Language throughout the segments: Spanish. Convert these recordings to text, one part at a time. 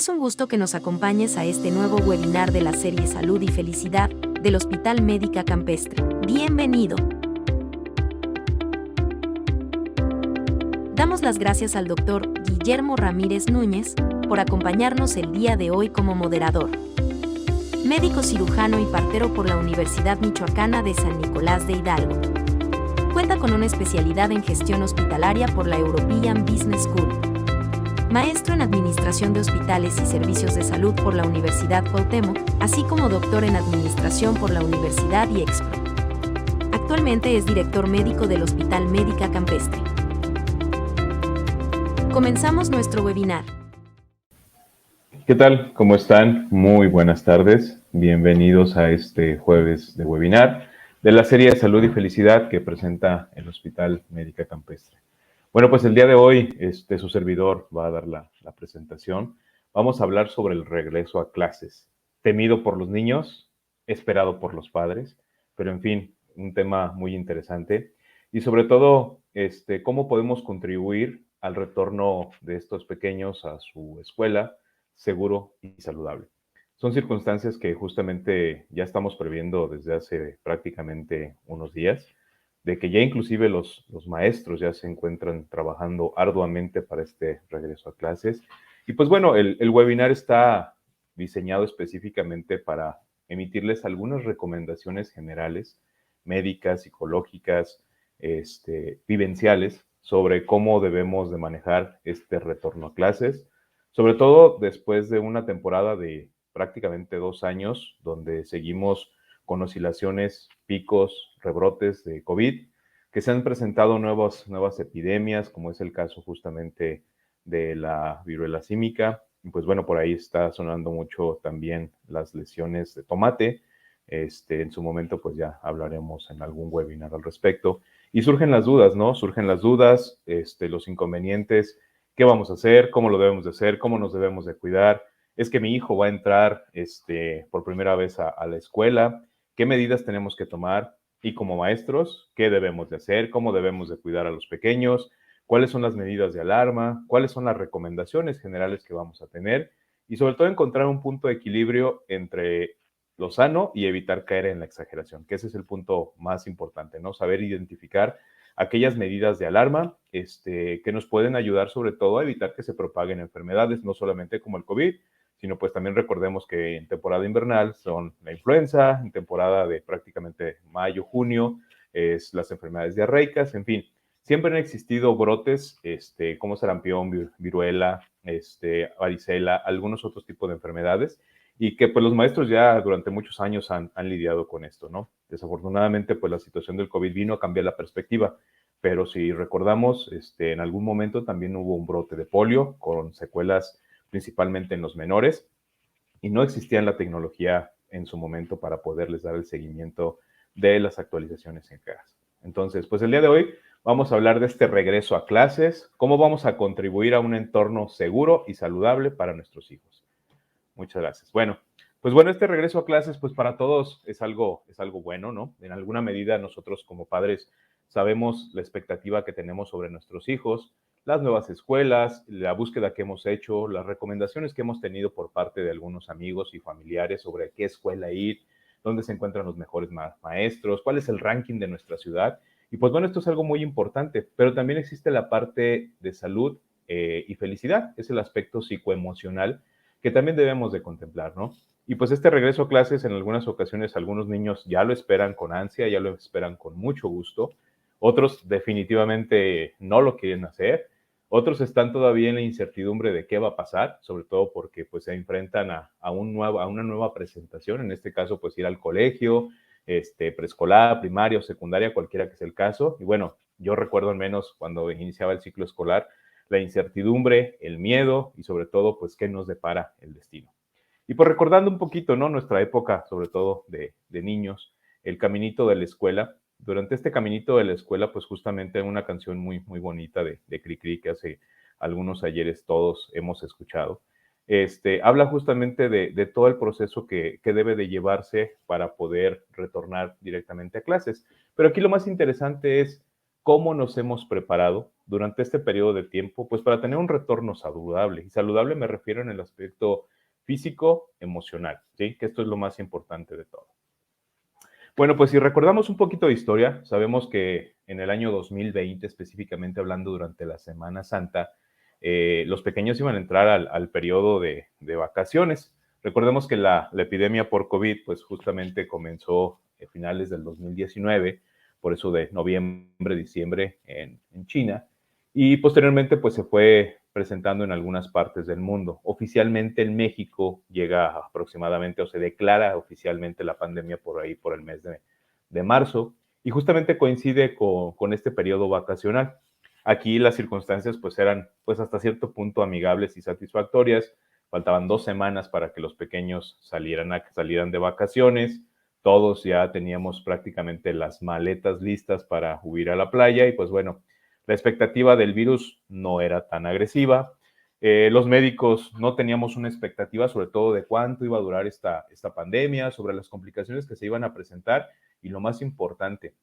Es un gusto que nos acompañes a este nuevo webinar de la serie Salud y Felicidad del Hospital Médica Campestre. Bienvenido. Damos las gracias al Dr. Guillermo Ramírez Núñez por acompañarnos el día de hoy como moderador. Médico cirujano y partero por la Universidad Michoacana de San Nicolás de Hidalgo. Cuenta con una especialidad en gestión hospitalaria por la European Business School. Maestro en Administración de Hospitales y Servicios de Salud por la Universidad Cuauhtémoc, así como doctor en Administración por la Universidad IEXPRO. Actualmente es director médico del Hospital Médica Campestre. Comenzamos nuestro webinar. ¿Qué tal? ¿Cómo están? Muy buenas tardes. Bienvenidos a este jueves de webinar de la serie de Salud y Felicidad que presenta el Hospital Médica Campestre. Bueno, pues el día de hoy su servidor va a dar la presentación. Vamos a hablar sobre el regreso a clases, temido por los niños, esperado por los padres, pero en fin, un tema muy interesante. Y sobre todo, cómo podemos contribuir al retorno de estos pequeños a su escuela seguro y saludable. Son circunstancias que justamente ya estamos previendo desde hace prácticamente unos días, de que ya inclusive los maestros ya se encuentran trabajando arduamente para este regreso a clases. Y pues bueno, el webinar está diseñado específicamente para emitirles algunas recomendaciones generales, médicas, psicológicas, vivenciales, sobre cómo debemos de manejar este retorno a clases, sobre todo después de una temporada de prácticamente 2 años, donde seguimos con oscilaciones, picos, rebrotes de COVID, que se han presentado nuevas epidemias, como es el caso justamente de la viruela símica. Y pues bueno, por ahí está sonando mucho también las lesiones de tomate. En su momento pues ya hablaremos en algún webinar al respecto. Y surgen las dudas, ¿no? Surgen las dudas, los inconvenientes, qué vamos a hacer, cómo lo debemos de hacer, cómo nos debemos de cuidar. Es que mi hijo va a entrar por primera vez a la escuela, qué medidas tenemos que tomar y como maestros, qué debemos de hacer, cómo debemos de cuidar a los pequeños, cuáles son las medidas de alarma, cuáles son las recomendaciones generales que vamos a tener y sobre todo encontrar un punto de equilibrio entre lo sano y evitar caer en la exageración, que ese es el punto más importante, ¿no? Saber identificar aquellas medidas de alarma que nos pueden ayudar sobre todo a evitar que se propaguen enfermedades, no solamente como el COVID, sino pues también recordemos que en temporada invernal son la influenza, en temporada de prácticamente mayo, junio, es las enfermedades diarreicas, en fin, siempre han existido brotes como sarampión, viruela, varicela, algunos otros tipos de enfermedades, y que pues los maestros ya durante muchos años han lidiado con esto, ¿no? Desafortunadamente, pues la situación del COVID vino a cambiar la perspectiva, pero si recordamos, en algún momento también hubo un brote de polio con secuelas principalmente en los menores, y no existía la tecnología en su momento para poderles dar el seguimiento de las actualizaciones en casa. Entonces, pues el día de hoy vamos a hablar de este regreso a clases, cómo vamos a contribuir a un entorno seguro y saludable para nuestros hijos. Muchas gracias. Bueno, este regreso a clases, pues para todos es algo bueno, ¿no? En alguna medida nosotros como padres sabemos la expectativa que tenemos sobre nuestros hijos, las nuevas escuelas, la búsqueda que hemos hecho, las recomendaciones que hemos tenido por parte de algunos amigos y familiares sobre qué escuela ir, dónde se encuentran los mejores maestros, cuál es el ranking de nuestra ciudad. Y pues bueno, esto es algo muy importante, pero también existe la parte de salud y felicidad, es el aspecto psicoemocional que también debemos de contemplar, ¿no? Y pues este regreso a clases en algunas ocasiones algunos niños ya lo esperan con ansia, ya lo esperan con mucho gusto, otros definitivamente no lo quieren hacer, otros están todavía en la incertidumbre de qué va a pasar, sobre todo porque pues se enfrentan a una nueva presentación, en este caso pues ir al colegio, preescolar, primaria o secundaria, cualquiera que sea el caso. Y bueno, yo recuerdo al menos cuando iniciaba el ciclo escolar, la incertidumbre, el miedo y sobre todo, pues, qué nos depara el destino. Y pues recordando un poquito, ¿no? Nuestra época, sobre todo de niños, el caminito de la escuela. Durante este caminito de la escuela, pues justamente una canción muy, muy bonita de Cricri que hace algunos ayeres todos hemos escuchado. Habla justamente de todo el proceso que debe de llevarse para poder retornar directamente a clases. Pero aquí lo más interesante es cómo nos hemos preparado durante este periodo de tiempo, pues para tener un retorno saludable. Y saludable me refiero en el aspecto físico, emocional, ¿sí? Que esto es lo más importante de todo. Bueno, pues si recordamos un poquito de historia, sabemos que en el año 2020, específicamente hablando durante la Semana Santa, los pequeños iban a entrar al periodo de vacaciones. Recordemos que la epidemia por COVID, pues justamente comenzó a finales del 2019, por eso de noviembre, diciembre en China, y posteriormente pues se fue presentando en algunas partes del mundo. Oficialmente en México llega aproximadamente o se declara oficialmente la pandemia por ahí por el mes de marzo y justamente coincide con este periodo vacacional. Aquí las circunstancias pues eran pues hasta cierto punto amigables y satisfactorias. Faltaban 2 semanas para que los pequeños salieran de vacaciones. Todos ya teníamos prácticamente las maletas listas para huir a la playa y pues bueno, la expectativa del virus no era tan agresiva. Los médicos no teníamos una expectativa sobre todo de cuánto iba a durar esta pandemia, sobre las complicaciones que se iban a presentar y lo más importante,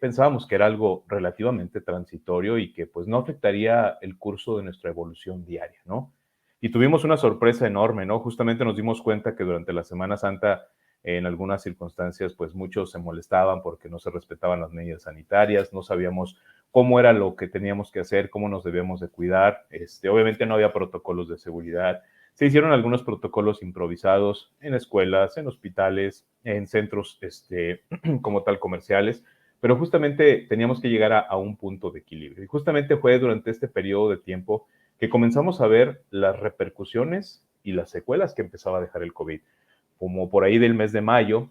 pensábamos que era algo relativamente transitorio y que pues no afectaría el curso de nuestra evolución diaria, ¿no? Y tuvimos una sorpresa enorme, ¿no? Justamente nos dimos cuenta que durante la Semana Santa, en algunas circunstancias, pues muchos se molestaban porque no se respetaban las medidas sanitarias, no sabíamos cómo era lo que teníamos que hacer, cómo nos debíamos de cuidar. Obviamente no había protocolos de seguridad. Se hicieron algunos protocolos improvisados en escuelas, en hospitales, en centros como tal comerciales, pero justamente teníamos que llegar a un punto de equilibrio. Y justamente fue durante este periodo de tiempo que comenzamos a ver las repercusiones y las secuelas que empezaba a dejar el COVID. Como por ahí del mes de mayo,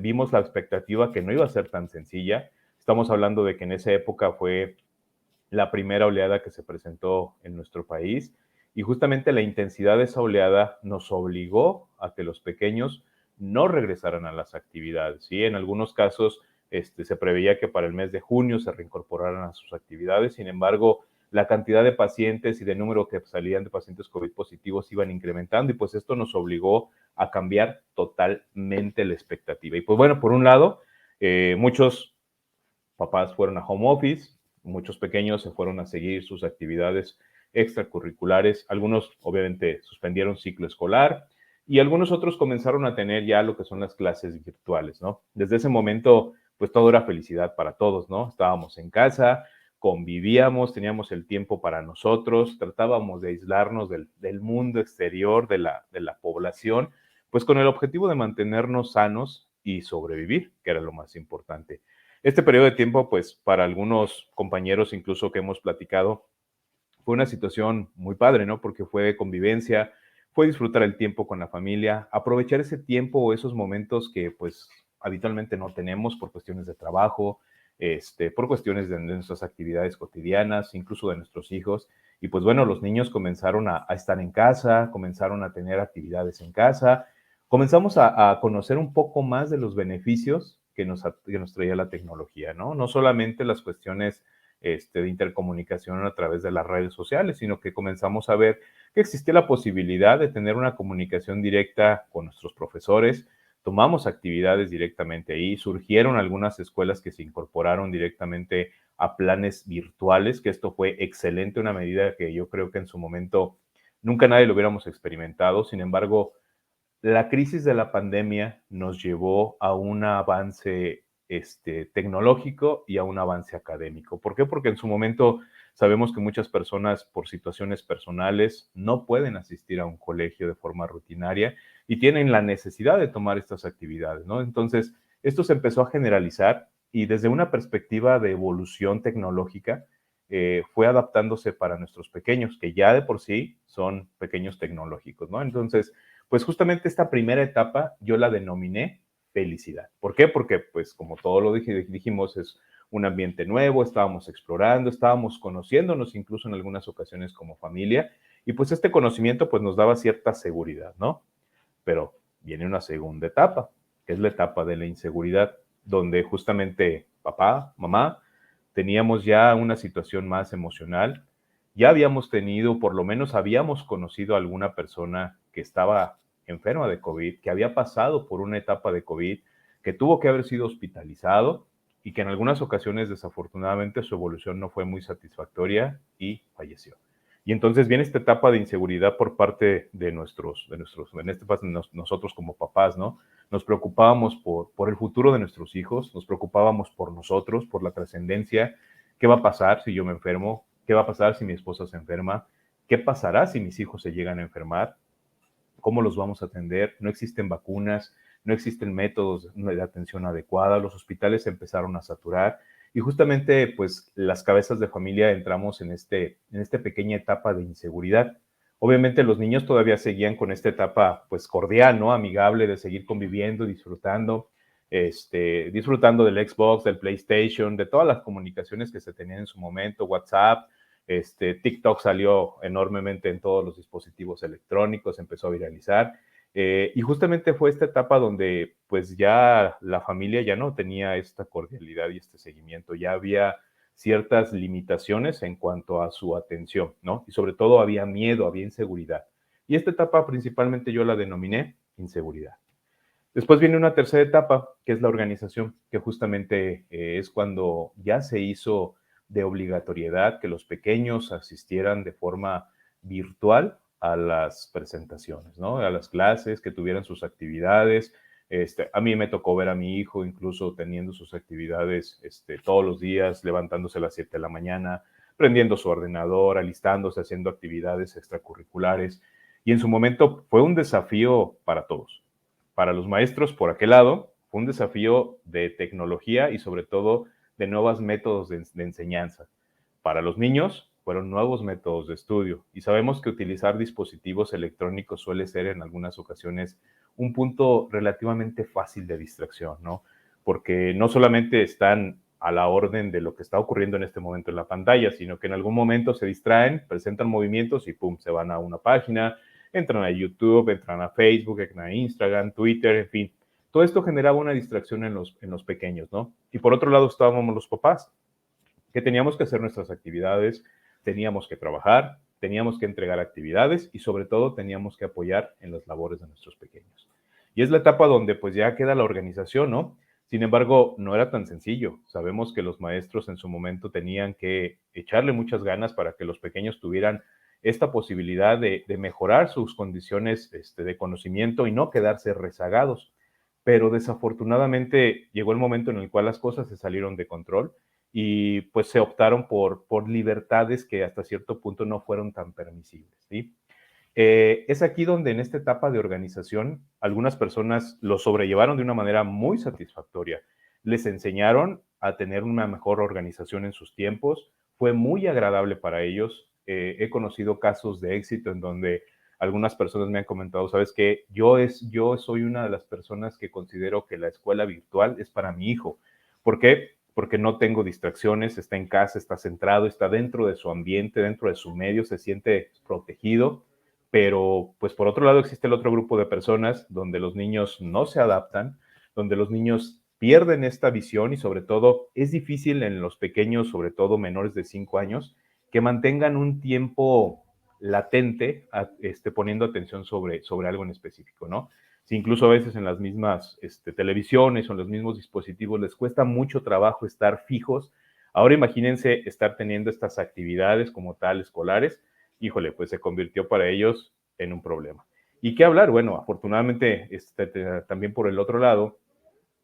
vimos la expectativa que no iba a ser tan sencilla. Estamos hablando de que en esa época fue la primera oleada que se presentó en nuestro país y justamente la intensidad de esa oleada nos obligó a que los pequeños no regresaran a las actividades. ¿Sí? En algunos casos se preveía que para el mes de junio se reincorporaran a sus actividades, sin embargo, la cantidad de pacientes y de número que salían de pacientes COVID positivos iban incrementando y pues esto nos obligó a cambiar totalmente la expectativa. Y pues bueno, por un lado, muchos papás fueron a home office, muchos pequeños se fueron a seguir sus actividades extracurriculares, algunos obviamente suspendieron ciclo escolar y algunos otros comenzaron a tener ya lo que son las clases virtuales, ¿no? Desde ese momento, pues todo era felicidad para todos, ¿no? Estábamos en casa, convivíamos, teníamos el tiempo para nosotros, tratábamos de aislarnos del mundo exterior, de la población, pues con el objetivo de mantenernos sanos y sobrevivir, que era lo más importante. Este periodo de tiempo, pues para algunos compañeros incluso que hemos platicado, fue una situación muy padre, ¿no? Porque fue convivencia, fue disfrutar el tiempo con la familia, aprovechar ese tiempo o esos momentos que pues habitualmente no tenemos por cuestiones de trabajo, por cuestiones de nuestras actividades cotidianas, incluso de nuestros hijos. Y pues bueno, los niños comenzaron a estar en casa, comenzaron a tener actividades en casa, comenzamos a conocer un poco más de los beneficios que nos traía la tecnología, ¿no? No solamente las cuestiones de intercomunicación a través de las redes sociales, sino que comenzamos a ver que existía la posibilidad de tener una comunicación directa con nuestros profesores, tomamos actividades directamente ahí, surgieron algunas escuelas que se incorporaron directamente a planes virtuales, que esto fue excelente, una medida que yo creo que en su momento nunca nadie lo hubiéramos experimentado, sin embargo, la crisis de la pandemia nos llevó a un avance tecnológico y a un avance académico. ¿Por qué? Porque en su momento sabemos que muchas personas por situaciones personales no pueden asistir a un colegio de forma rutinaria y tienen la necesidad de tomar estas actividades, ¿no? Entonces, esto se empezó a generalizar y desde una perspectiva de evolución tecnológica, fue adaptándose para nuestros pequeños, que ya de por sí son pequeños tecnológicos, ¿no? Entonces, pues justamente esta primera etapa yo la denominé felicidad. ¿Por qué? Porque, pues, como todo lo dijimos, es un ambiente nuevo, estábamos explorando, estábamos conociéndonos incluso en algunas ocasiones como familia, y pues este conocimiento pues nos daba cierta seguridad, ¿no? Pero viene una segunda etapa, que es la etapa de la inseguridad, donde justamente papá, mamá, teníamos ya una situación más emocional, ya habíamos tenido, por lo menos habíamos conocido a alguna persona que estaba enferma de COVID, que había pasado por una etapa de COVID, que tuvo que haber sido hospitalizado y que en algunas ocasiones desafortunadamente su evolución no fue muy satisfactoria y falleció. Y entonces viene esta etapa de inseguridad por parte de en este caso nosotros como papás, ¿no? Nos preocupábamos por el futuro de nuestros hijos, nos preocupábamos por nosotros, por la trascendencia. ¿Qué va a pasar si yo me enfermo? ¿Qué va a pasar si mi esposa se enferma? ¿Qué pasará si mis hijos se llegan a enfermar? ¿Cómo los vamos a atender? No existen vacunas, no existen métodos de atención adecuada, los hospitales se empezaron a saturar y justamente pues las cabezas de familia entramos en esta pequeña etapa de inseguridad. Obviamente los niños todavía seguían con esta etapa pues cordial, ¿no? Amigable de seguir conviviendo, disfrutando, disfrutando del Xbox, del PlayStation, de todas las comunicaciones que se tenían en su momento, WhatsApp, TikTok salió enormemente en todos los dispositivos electrónicos, empezó a viralizar. Y justamente fue esta etapa donde pues ya la familia ya no tenía esta cordialidad y este seguimiento, ya había ciertas limitaciones en cuanto a su atención, ¿no? Y sobre todo había miedo, había inseguridad. Y esta etapa principalmente yo la denominé inseguridad. Después viene una tercera etapa, que es la organización, que justamente es cuando ya se hizo de obligatoriedad que los pequeños asistieran de forma virtual a las presentaciones, ¿no? A las clases, que tuvieran sus actividades. A mí me tocó ver a mi hijo incluso teniendo sus actividades todos los días, levantándose a las 7 de la mañana, prendiendo su ordenador, alistándose, haciendo actividades extracurriculares. Y en su momento fue un desafío para todos. Para los maestros, por aquel lado, fue un desafío de tecnología y sobre todo de nuevos métodos de enseñanza. Para los niños, fueron nuevos métodos de estudio y sabemos que utilizar dispositivos electrónicos suele ser en algunas ocasiones un punto relativamente fácil de distracción, ¿no? Porque no solamente están a la orden de lo que está ocurriendo en este momento en la pantalla, sino que en algún momento se distraen, presentan movimientos y pum, se van a una página, entran a YouTube, entran a Facebook, entran a Instagram, Twitter, en fin. Todo esto generaba una distracción en los pequeños, ¿no? Y por otro lado estábamos los papás, que teníamos que hacer nuestras actividades, teníamos que trabajar, teníamos que entregar actividades y sobre todo teníamos que apoyar en las labores de nuestros pequeños. Y es la etapa donde pues ya queda la organización, ¿no? Sin embargo, no era tan sencillo. Sabemos que los maestros en su momento tenían que echarle muchas ganas para que los pequeños tuvieran esta posibilidad de mejorar sus condiciones de conocimiento y no quedarse rezagados. Pero desafortunadamente llegó el momento en el cual las cosas se salieron de control y pues se optaron por libertades que hasta cierto punto no fueron tan permisibles, ¿sí? Es aquí donde en esta etapa de organización algunas personas lo sobrellevaron de una manera muy satisfactoria. Les enseñaron a tener una mejor organización en sus tiempos, fue muy agradable para ellos. He conocido casos de éxito en donde algunas personas me han comentado, sabes que yo soy una de las personas que considero que la escuela virtual es para mi hijo. ¿Por qué? Porque no tengo distracciones, está en casa, está centrado, está dentro de su ambiente, dentro de su medio, se siente protegido, pero pues por otro lado existe el otro grupo de personas donde los niños no se adaptan, donde los niños pierden esta visión y sobre todo es difícil en los pequeños, sobre todo menores de 5 años, que mantengan un tiempo latente poniendo atención sobre algo en específico, ¿no? Si incluso a veces en las mismas televisiones o en los mismos dispositivos les cuesta mucho trabajo estar fijos, ahora imagínense estar teniendo estas actividades como tal escolares, híjole, pues se convirtió para ellos en un problema. ¿Y qué hablar? Bueno, afortunadamente también por el otro lado,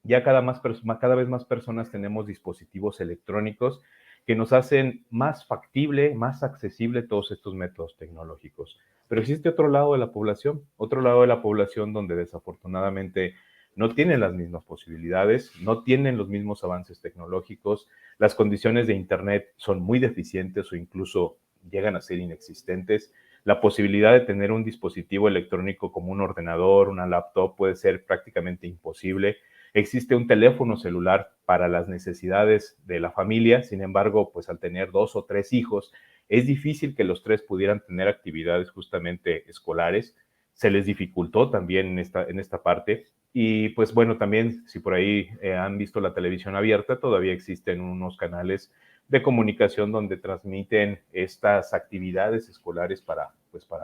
ya cada vez más personas tenemos dispositivos electrónicos que nos hacen más factible, más accesible todos estos métodos tecnológicos. Pero existe otro lado de la población donde desafortunadamente no tienen las mismas posibilidades, no tienen los mismos avances tecnológicos, las condiciones de Internet son muy deficientes o incluso llegan a ser inexistentes. La posibilidad de tener un dispositivo electrónico como un ordenador, una laptop puede ser prácticamente imposible. Existe un teléfono celular para las necesidades de la familia, sin embargo, pues al tener 2 o 3 hijos, es difícil que los 3 pudieran tener actividades justamente escolares. Se les dificultó también en esta parte. Y pues bueno, también si por ahí han visto la televisión abierta, todavía existen unos canales de comunicación donde transmiten estas actividades escolares para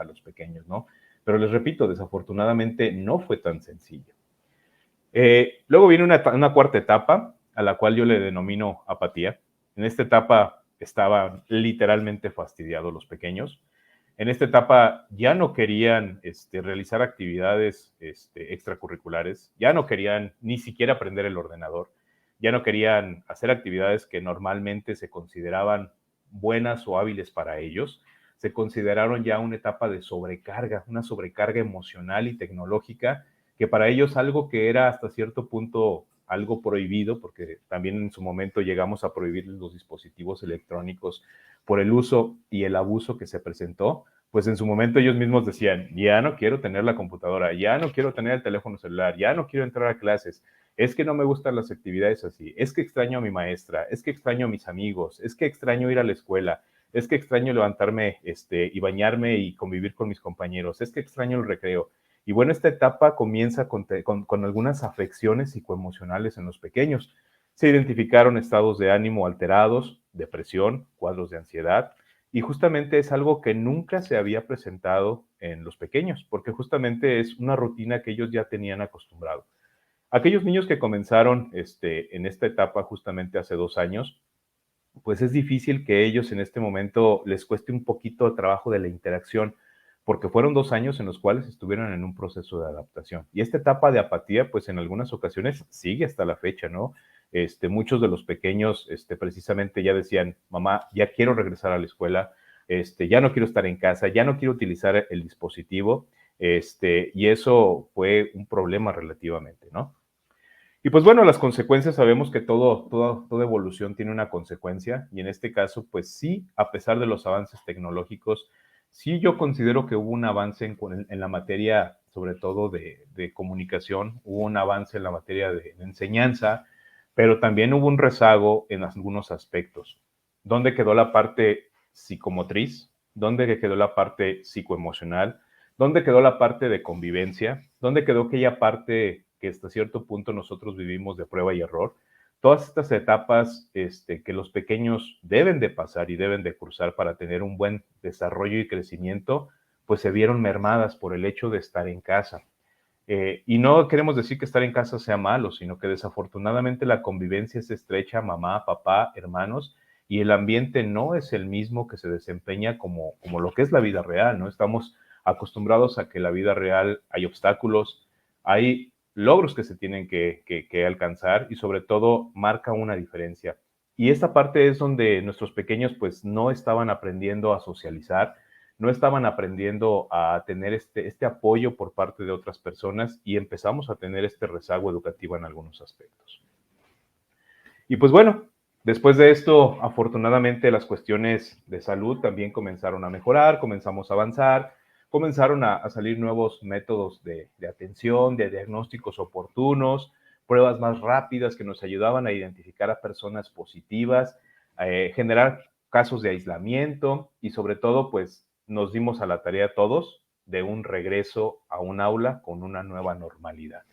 los pequeños, ¿no? Pero les repito, desafortunadamente no fue tan sencillo. Luego viene una cuarta etapa, a la cual yo le denomino apatía. En esta etapa estaban literalmente fastidiados los pequeños. En esta etapa ya no querían realizar actividades extracurriculares, ya no querían ni siquiera aprender el ordenador, ya no querían hacer actividades que normalmente se consideraban buenas o hábiles para ellos. Se consideraron ya una etapa de sobrecarga, una sobrecarga emocional y tecnológica, que para ellos algo que era hasta cierto punto algo prohibido, porque también en su momento llegamos a prohibir los dispositivos electrónicos por el uso y el abuso que se presentó, pues en su momento ellos mismos decían, ya no quiero tener la computadora, ya no quiero tener el teléfono celular, ya no quiero entrar a clases, es que no me gustan las actividades así, es que extraño a mi maestra, es que extraño a mis amigos, es que extraño ir a la escuela, es que extraño levantarme y bañarme y convivir con mis compañeros, es que extraño el recreo. Y bueno, esta etapa comienza con algunas afecciones psicoemocionales en los pequeños. Se identificaron estados de ánimo alterados, depresión, cuadros de ansiedad, y justamente es algo que nunca se había presentado en los pequeños, porque justamente es una rutina que ellos ya tenían acostumbrado. Aquellos niños que comenzaron en esta etapa justamente hace 2 años, pues es difícil que ellos en este momento les cueste un poquito de trabajo de la interacción, porque fueron 2 años en los cuales estuvieron en un proceso de adaptación. Y esta etapa de apatía, pues en algunas ocasiones sigue hasta la fecha, ¿no? Muchos de los pequeños precisamente ya decían, mamá, ya quiero regresar a la escuela, ya no quiero estar en casa, ya no quiero utilizar el dispositivo, y eso fue un problema relativamente, ¿no? Y pues bueno, las consecuencias, sabemos que toda evolución tiene una consecuencia, y en este caso, pues sí, a pesar de los avances tecnológicos, sí yo considero que hubo un avance en la materia, sobre todo de comunicación, hubo un avance en la materia de enseñanza, pero también hubo un rezago en algunos aspectos. ¿Dónde quedó la parte psicomotriz? ¿Dónde quedó la parte psicoemocional? ¿Dónde quedó la parte de convivencia? ¿Dónde quedó aquella parte que hasta cierto punto nosotros vivimos de prueba y error? Todas estas etapas que los pequeños deben de pasar y deben de cursar para tener un buen desarrollo y crecimiento, pues se vieron mermadas por el hecho de estar en casa. Y no queremos decir que estar en casa sea malo, sino que desafortunadamente la convivencia es estrecha, mamá, papá, hermanos, y el ambiente no es el mismo que se desempeña como lo que es la vida real, ¿no? Estamos acostumbrados a que en la vida real hay obstáculos, hay logros que se tienen que alcanzar, y sobre todo marca una diferencia. Y esta parte es donde nuestros pequeños pues no estaban aprendiendo a socializar, no estaban aprendiendo a tener este apoyo por parte de otras personas, y empezamos a tener este rezago educativo en algunos aspectos. Y pues bueno, después de esto, afortunadamente las cuestiones de salud también comenzaron a mejorar, comenzamos a avanzar, comenzaron a salir nuevos métodos de atención, de diagnósticos oportunos, pruebas más rápidas que nos ayudaban a identificar a personas positivas, generar casos de aislamiento, y sobre todo, pues nos dimos a la tarea todos de un regreso a un aula con una nueva normalidad.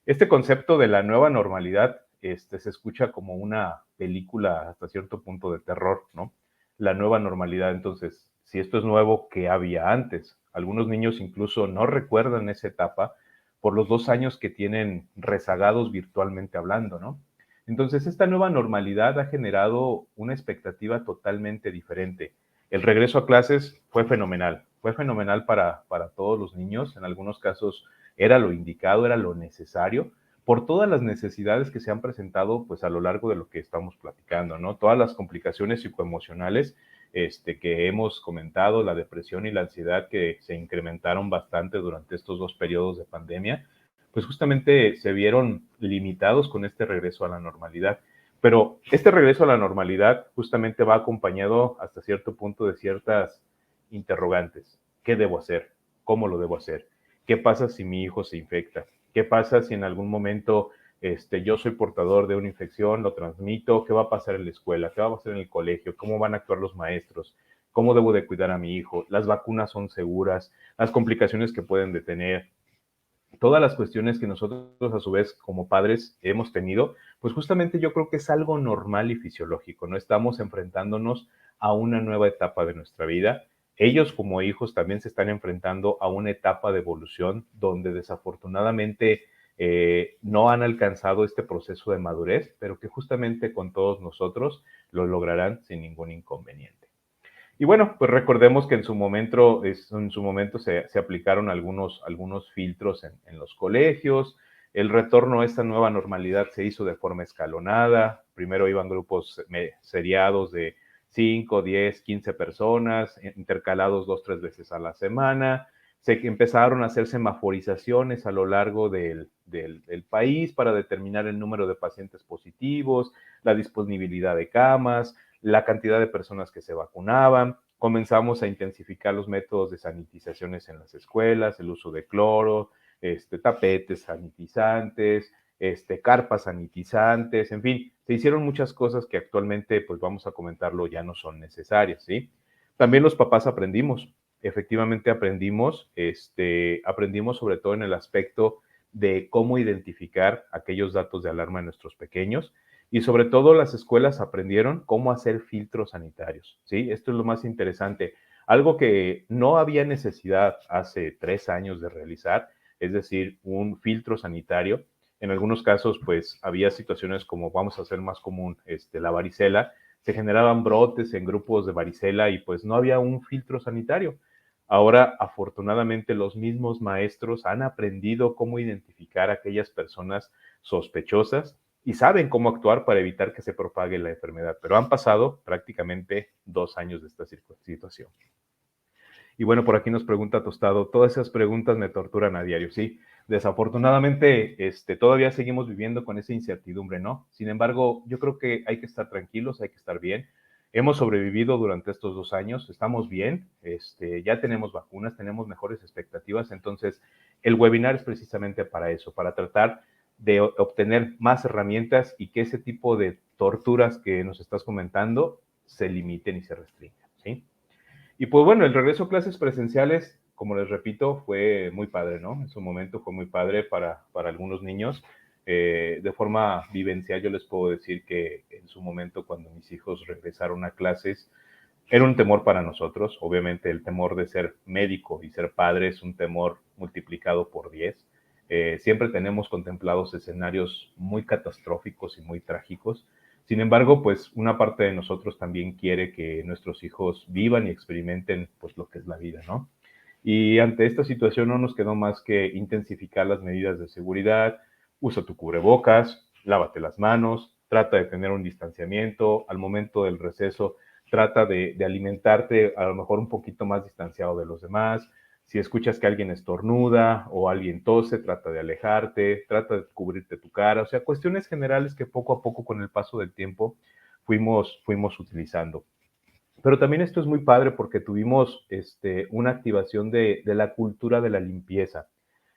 Este concepto de la nueva normalidad se escucha como una película hasta cierto punto de terror, ¿no? La nueva normalidad. Entonces, si esto es nuevo, ¿qué había antes? Algunos niños incluso no recuerdan esa etapa por los 2 años que tienen rezagados virtualmente hablando, ¿no? Entonces, esta nueva normalidad ha generado una expectativa totalmente diferente. El regreso a clases fue fenomenal para todos los niños. En algunos casos era lo indicado, era lo necesario, por todas las necesidades que se han presentado pues a lo largo de lo que estamos platicando, ¿no? Todas las complicaciones psicoemocionales que hemos comentado, la depresión y la ansiedad que se incrementaron bastante durante estos 2 periodos de pandemia, pues justamente se vieron limitados con este regreso a la normalidad. Pero este regreso a la normalidad justamente va acompañado hasta cierto punto de ciertas interrogantes. ¿Qué debo hacer? ¿Cómo lo debo hacer? ¿Qué pasa si mi hijo se infecta? ¿Qué pasa si en algún momento yo soy portador de una infección, lo transmito? ¿Qué va a pasar en la escuela? ¿Qué va a pasar en el colegio? ¿Cómo van a actuar los maestros? ¿Cómo debo de cuidar a mi hijo? ¿Las vacunas son seguras? ¿Las complicaciones que pueden detener? Todas las cuestiones que nosotros a su vez como padres hemos tenido, pues justamente yo creo que es algo normal y fisiológico, ¿no? Estamos enfrentándonos a una nueva etapa de nuestra vida. Ellos como hijos también se están enfrentando a una etapa de evolución donde desafortunadamente no han alcanzado este proceso de madurez, pero que justamente con todos nosotros lo lograrán sin ningún inconveniente. Y bueno, pues recordemos que en su momento se aplicaron algunos filtros en los colegios. El retorno a esta nueva normalidad se hizo de forma escalonada. Primero iban grupos seriados de 5, 10, 15 personas, intercalados 2, 3 veces a la semana. Se empezaron a hacer semaforizaciones a lo largo del país para determinar el número de pacientes positivos, la disponibilidad de camas, la cantidad de personas que se vacunaban. Comenzamos a intensificar los métodos de sanitizaciones en las escuelas, el uso de cloro, tapetes sanitizantes, carpas sanitizantes, en fin, se hicieron muchas cosas que actualmente, pues vamos a comentarlo, ya no son necesarias, ¿sí? También los papás aprendimos, efectivamente aprendimos sobre todo en el aspecto de cómo identificar aquellos datos de alarma en nuestros pequeños, y sobre todo las escuelas aprendieron cómo hacer filtros sanitarios, ¿sí? Esto es lo más interesante. Algo que no había necesidad hace 3 años de realizar, es decir, un filtro sanitario. En algunos casos, pues, había situaciones como, vamos a hacer más común, la varicela. Se generaban brotes en grupos de varicela y pues no había un filtro sanitario. Ahora, afortunadamente, los mismos maestros han aprendido cómo identificar a aquellas personas sospechosas y saben cómo actuar para evitar que se propague la enfermedad. Pero han pasado prácticamente 2 años de esta situación. Y bueno, por aquí nos pregunta Tostado, todas esas preguntas me torturan a diario, sí. Desafortunadamente, todavía seguimos viviendo con esa incertidumbre, ¿no? Sin embargo, yo creo que hay que estar tranquilos, hay que estar bien. Hemos sobrevivido durante estos 2 años, estamos bien, ya tenemos vacunas, tenemos mejores expectativas, entonces el webinar es precisamente para eso, para tratar de obtener más herramientas y que ese tipo de torturas que nos estás comentando se limiten y se restringan, ¿sí? Y pues bueno, el regreso a clases presenciales, como les repito, fue muy padre, ¿no? En su momento fue muy padre para algunos niños. De forma vivencial yo les puedo decir que en su momento cuando mis hijos regresaron a clases, era un temor para nosotros. Obviamente el temor de ser médico y ser padre es un temor multiplicado por 10. Siempre tenemos contemplados escenarios muy catastróficos y muy trágicos. Sin embargo, pues una parte de nosotros también quiere que nuestros hijos vivan y experimenten pues lo que es la vida, ¿no? Y ante esta situación no nos quedó más que intensificar las medidas de seguridad, usa tu cubrebocas, lávate las manos, trata de tener un distanciamiento, al momento del receso trata de alimentarte a lo mejor un poquito más distanciado de los demás. Si escuchas que alguien estornuda o alguien tose, trata de alejarte, trata de cubrirte tu cara, o sea, cuestiones generales que poco a poco con el paso del tiempo fuimos utilizando. Pero también esto es muy padre porque tuvimos una activación de la cultura de la limpieza.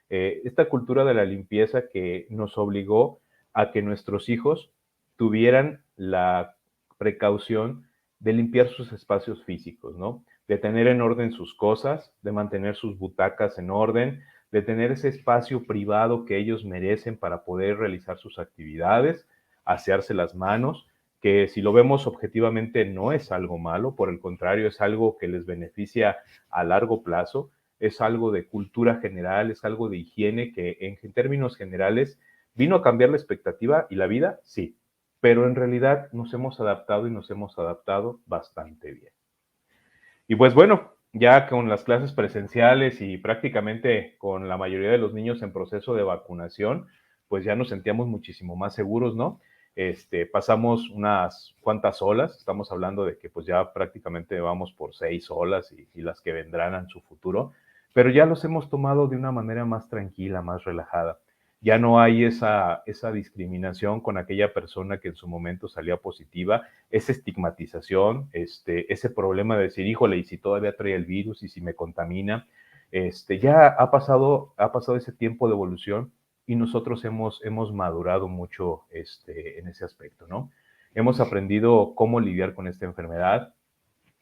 Esta cultura de la limpieza que nos obligó a que nuestros hijos tuvieran la precaución de limpiar sus espacios físicos, ¿no? De tener en orden sus cosas, de mantener sus butacas en orden, de tener ese espacio privado que ellos merecen para poder realizar sus actividades, asearse las manos, que si lo vemos objetivamente no es algo malo, por el contrario, es algo que les beneficia a largo plazo, es algo de cultura general, es algo de higiene que en términos generales vino a cambiar la expectativa y la vida, sí, pero en realidad nos hemos adaptado y nos hemos adaptado bastante bien. Y pues bueno, ya con las clases presenciales y prácticamente con la mayoría de los niños en proceso de vacunación, pues ya nos sentíamos muchísimo más seguros, ¿no? Pasamos unas cuantas olas, estamos hablando de que pues ya prácticamente vamos por 6 olas y las que vendrán en su futuro, pero ya los hemos tomado de una manera más tranquila, más relajada. Ya no hay esa discriminación con aquella persona que en su momento salía positiva, esa estigmatización, ese problema de decir, híjole, y si todavía trae el virus y si me contamina, ya ha pasado ese tiempo de evolución y nosotros hemos madurado mucho en ese aspecto, ¿no? Hemos aprendido cómo lidiar con esta enfermedad,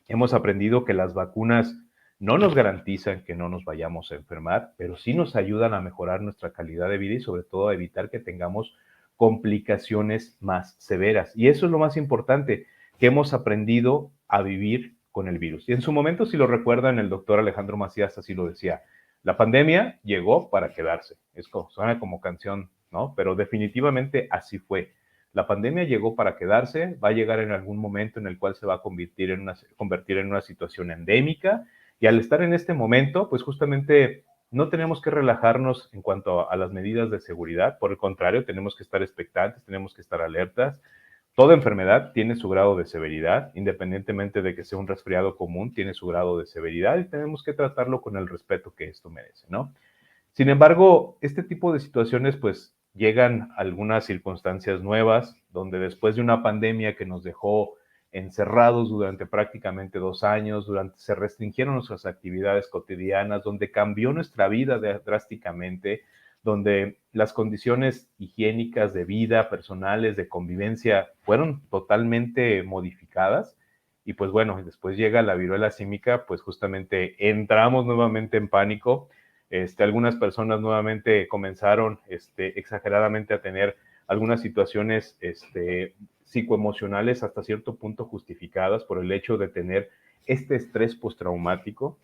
hemos aprendido que las vacunas no nos garantizan que no nos vayamos a enfermar, pero sí nos ayudan a mejorar nuestra calidad de vida y sobre todo a evitar que tengamos complicaciones más severas. Y eso es lo más importante, que hemos aprendido a vivir con el virus. Y en su momento, si lo recuerdan, el doctor Alejandro Macías así lo decía, La pandemia llegó para quedarse. Suena como canción, ¿no? Pero definitivamente así fue. La pandemia llegó para quedarse, va a llegar en algún momento en el cual se va a convertir en una situación endémica, y al estar en este momento, pues justamente no tenemos que relajarnos en cuanto a las medidas de seguridad. Por el contrario, tenemos que estar expectantes, tenemos que estar alertas. Toda enfermedad tiene su grado de severidad, independientemente de que sea un resfriado común, tiene su grado de severidad y tenemos que tratarlo con el respeto que esto merece, ¿no? Sin embargo, este tipo de situaciones pues llegan algunas circunstancias nuevas, donde después de una pandemia que nos dejó encerrados durante prácticamente 2 años, se restringieron nuestras actividades cotidianas, donde cambió nuestra vida drásticamente, donde las condiciones higiénicas de vida, personales, de convivencia, fueron totalmente modificadas. Y pues bueno, después llega la viruela símica, pues justamente entramos nuevamente en pánico. Algunas personas nuevamente comenzaron exageradamente a tener algunas situaciones psicoemocionales hasta cierto punto justificadas por el hecho de tener este estrés postraumático.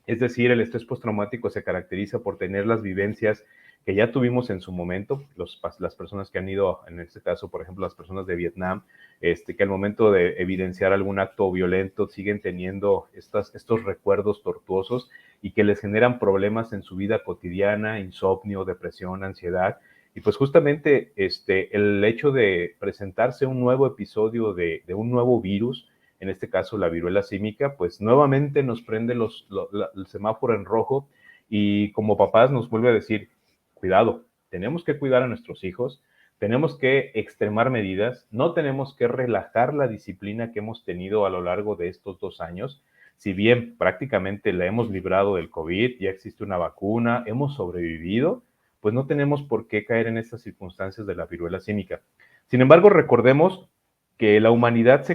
Es decir, el estrés postraumático se caracteriza por tener las vivencias que ya tuvimos en su momento, las personas que han ido, en este caso, por ejemplo, las personas de Vietnam, que al momento de evidenciar algún acto violento siguen teniendo estos recuerdos tortuosos y que les generan problemas en su vida cotidiana, insomnio, depresión, ansiedad. Y pues justamente el hecho de presentarse un nuevo episodio de un nuevo virus, en este caso la viruela símica, pues nuevamente nos prende el semáforo en rojo y como papás nos vuelve a decir, cuidado, tenemos que cuidar a nuestros hijos, tenemos que extremar medidas, no tenemos que relajar la disciplina que hemos tenido a lo largo de estos 2 años. Si bien prácticamente la hemos librado del COVID, ya existe una vacuna, hemos sobrevivido, pues no tenemos por qué caer en estas circunstancias de la viruela símica. Sin embargo, recordemos que la humanidad se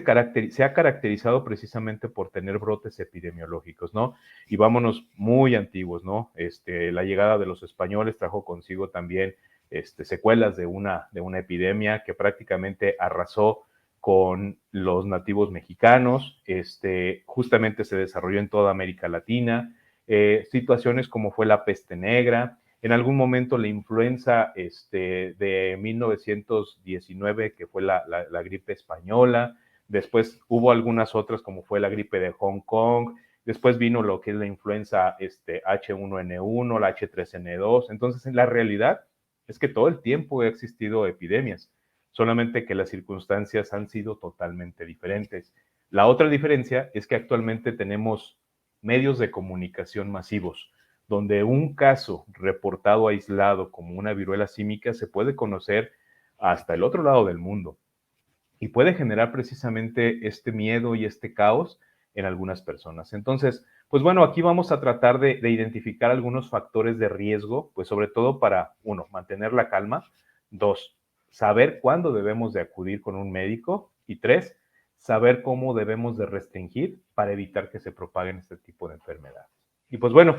ha caracterizado precisamente por tener brotes epidemiológicos, ¿no? Y vámonos muy antiguos, ¿no? La llegada de los españoles trajo consigo también secuelas de una epidemia que prácticamente arrasó con los nativos mexicanos, justamente se desarrolló en toda América Latina, situaciones como fue la peste negra, en algún momento la influenza de 1919, que fue la gripe española. Después hubo algunas otras, como fue la gripe de Hong Kong. Después vino lo que es la influenza H1N1, la H3N2. Entonces, en la realidad es que todo el tiempo ha existido epidemias, solamente que las circunstancias han sido totalmente diferentes. La otra diferencia es que actualmente tenemos medios de comunicación masivos, donde un caso reportado aislado como una viruela símica se puede conocer hasta el otro lado del mundo y puede generar precisamente este miedo y este caos en algunas personas. Entonces, pues bueno, aquí vamos a tratar de identificar algunos factores de riesgo, pues sobre todo para, 1, mantener la calma, 2, saber cuándo debemos de acudir con un médico y 3, saber cómo debemos de restringir para evitar que se propaguen este tipo de enfermedades. Y pues bueno,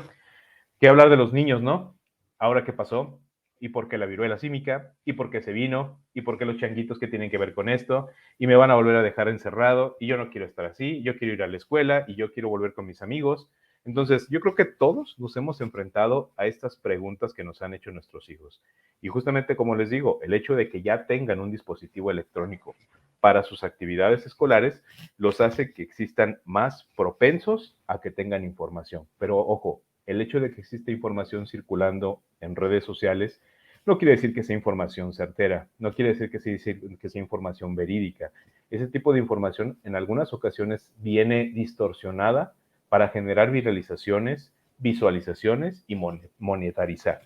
¿qué hablar de los niños, no? Ahora, ¿qué pasó? ¿Y por qué la viruela símica? ¿Y por qué se vino? ¿Y por qué los changuitos que tienen que ver con esto? Y me van a volver a dejar encerrado y yo no quiero estar así, yo quiero ir a la escuela y yo quiero volver con mis amigos. Entonces, yo creo que todos nos hemos enfrentado a estas preguntas que nos han hecho nuestros hijos. Y justamente como les digo, el hecho de que ya tengan un dispositivo electrónico para sus actividades escolares los hace que existan más propensos a que tengan información. Pero ojo, el hecho de que exista información circulando en redes sociales no quiere decir que sea información certera, no quiere decir que sea información verídica. Ese tipo de información en algunas ocasiones viene distorsionada para generar viralizaciones, visualizaciones y monitorizar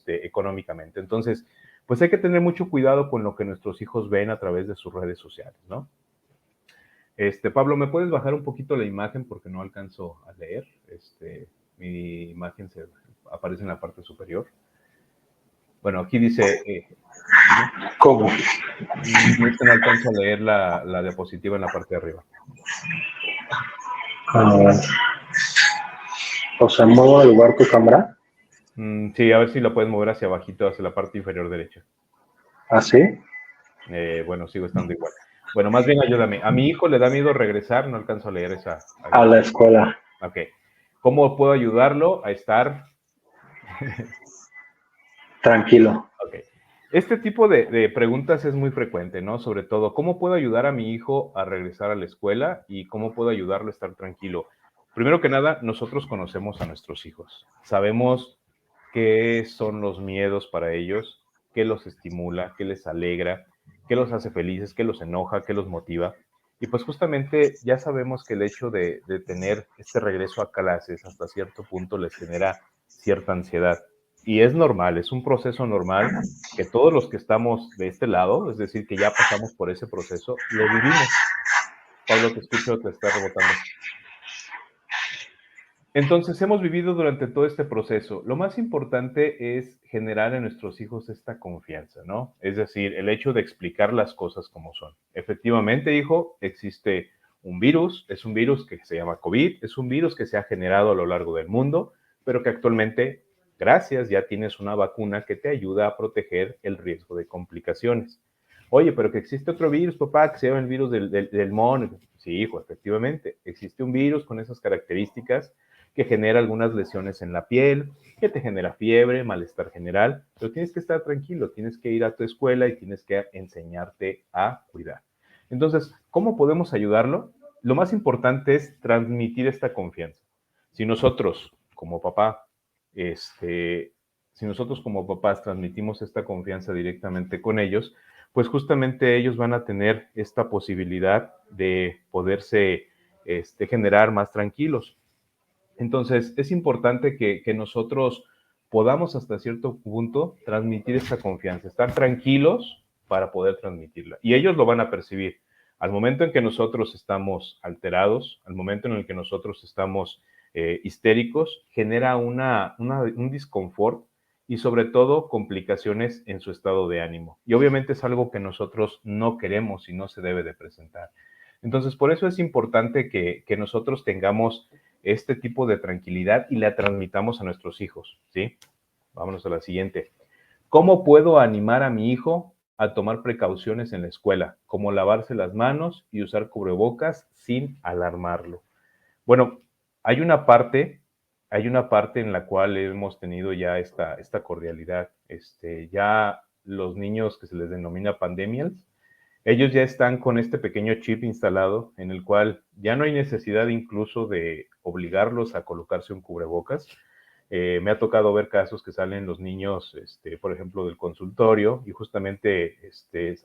económicamente. Entonces, pues hay que tener mucho cuidado con lo que nuestros hijos ven a través de sus redes sociales, ¿no? Pablo, ¿me puedes bajar un poquito la imagen porque no alcanzo a leer? Mi imagen aparece en la parte superior. Bueno, aquí dice... ¿Cómo? No alcanzo a leer la diapositiva en la parte de arriba. O sea, ¿muevo de lugar tu cámara? Sí, a ver si lo puedes mover hacia abajito, hacia la parte inferior derecha. ¿Ah, sí? Bueno, sigo estando igual. Bueno, más bien ayúdame. A mi hijo le da miedo regresar, no alcanzo a leer esa. A la escuela. Ok. ¿Cómo puedo ayudarlo a estar tranquilo? Ok. Este tipo de preguntas es muy frecuente, ¿no? Sobre todo, ¿cómo puedo ayudar a mi hijo a regresar a la escuela y cómo puedo ayudarlo a estar tranquilo? Primero que nada, nosotros conocemos a nuestros hijos. Sabemos qué son los miedos para ellos, qué los estimula, qué les alegra, qué los hace felices, qué los enoja, qué los motiva. Y pues justamente ya sabemos que el hecho de tener este regreso a clases hasta cierto punto les genera cierta ansiedad. Y es normal, es un proceso normal que todos los que estamos de este lado, es decir, que ya pasamos por ese proceso, lo vivimos. Pablo, te escucho, te está rebotando. Entonces, hemos vivido durante todo este proceso. Lo más importante es generar en nuestros hijos esta confianza, ¿no? Es decir, el hecho de explicar las cosas como son. Efectivamente, hijo, existe un virus, es un virus que se llama COVID, es un virus que se ha generado a lo largo del mundo, pero que actualmente, gracias, ya tienes una vacuna que te ayuda a proteger el riesgo de complicaciones. Oye, pero que existe otro virus, papá, que se llama el virus del mono. Sí, hijo, efectivamente, existe un virus con esas características que genera algunas lesiones en la piel, que te genera fiebre, malestar general, pero tienes que estar tranquilo, tienes que ir a tu escuela y tienes que enseñarte a cuidar. Entonces, ¿cómo podemos ayudarlo? Lo más importante es transmitir esta confianza. Si nosotros, como papá, si nosotros como papás transmitimos esta confianza directamente con ellos, pues justamente ellos van a tener esta posibilidad de poderse generar más tranquilos. Entonces, es importante que nosotros podamos hasta cierto punto transmitir esta confianza, estar tranquilos para poder transmitirla. Y ellos lo van a percibir. Al momento en que nosotros estamos alterados, al momento en el que nosotros estamos histéricos, genera un disconfort y sobre todo complicaciones en su estado de ánimo. Y obviamente es algo que nosotros no queremos y no se debe de presentar. Entonces, por eso es importante que nosotros tengamos este tipo de tranquilidad y la transmitamos a nuestros hijos, ¿sí? Vámonos a la siguiente. ¿Cómo puedo animar a mi hijo a tomar precauciones en la escuela, como lavarse las manos y usar cubrebocas sin alarmarlo? Bueno, hay una parte, hay una parte en la cual hemos tenido ya esta cordialidad. Ya los niños que se les denomina pandemials, ellos ya están con este pequeño chip instalado en el cual ya no hay necesidad incluso de obligarlos a colocarse un cubrebocas. Me ha tocado ver casos que salen los niños, por ejemplo, del consultorio y justamente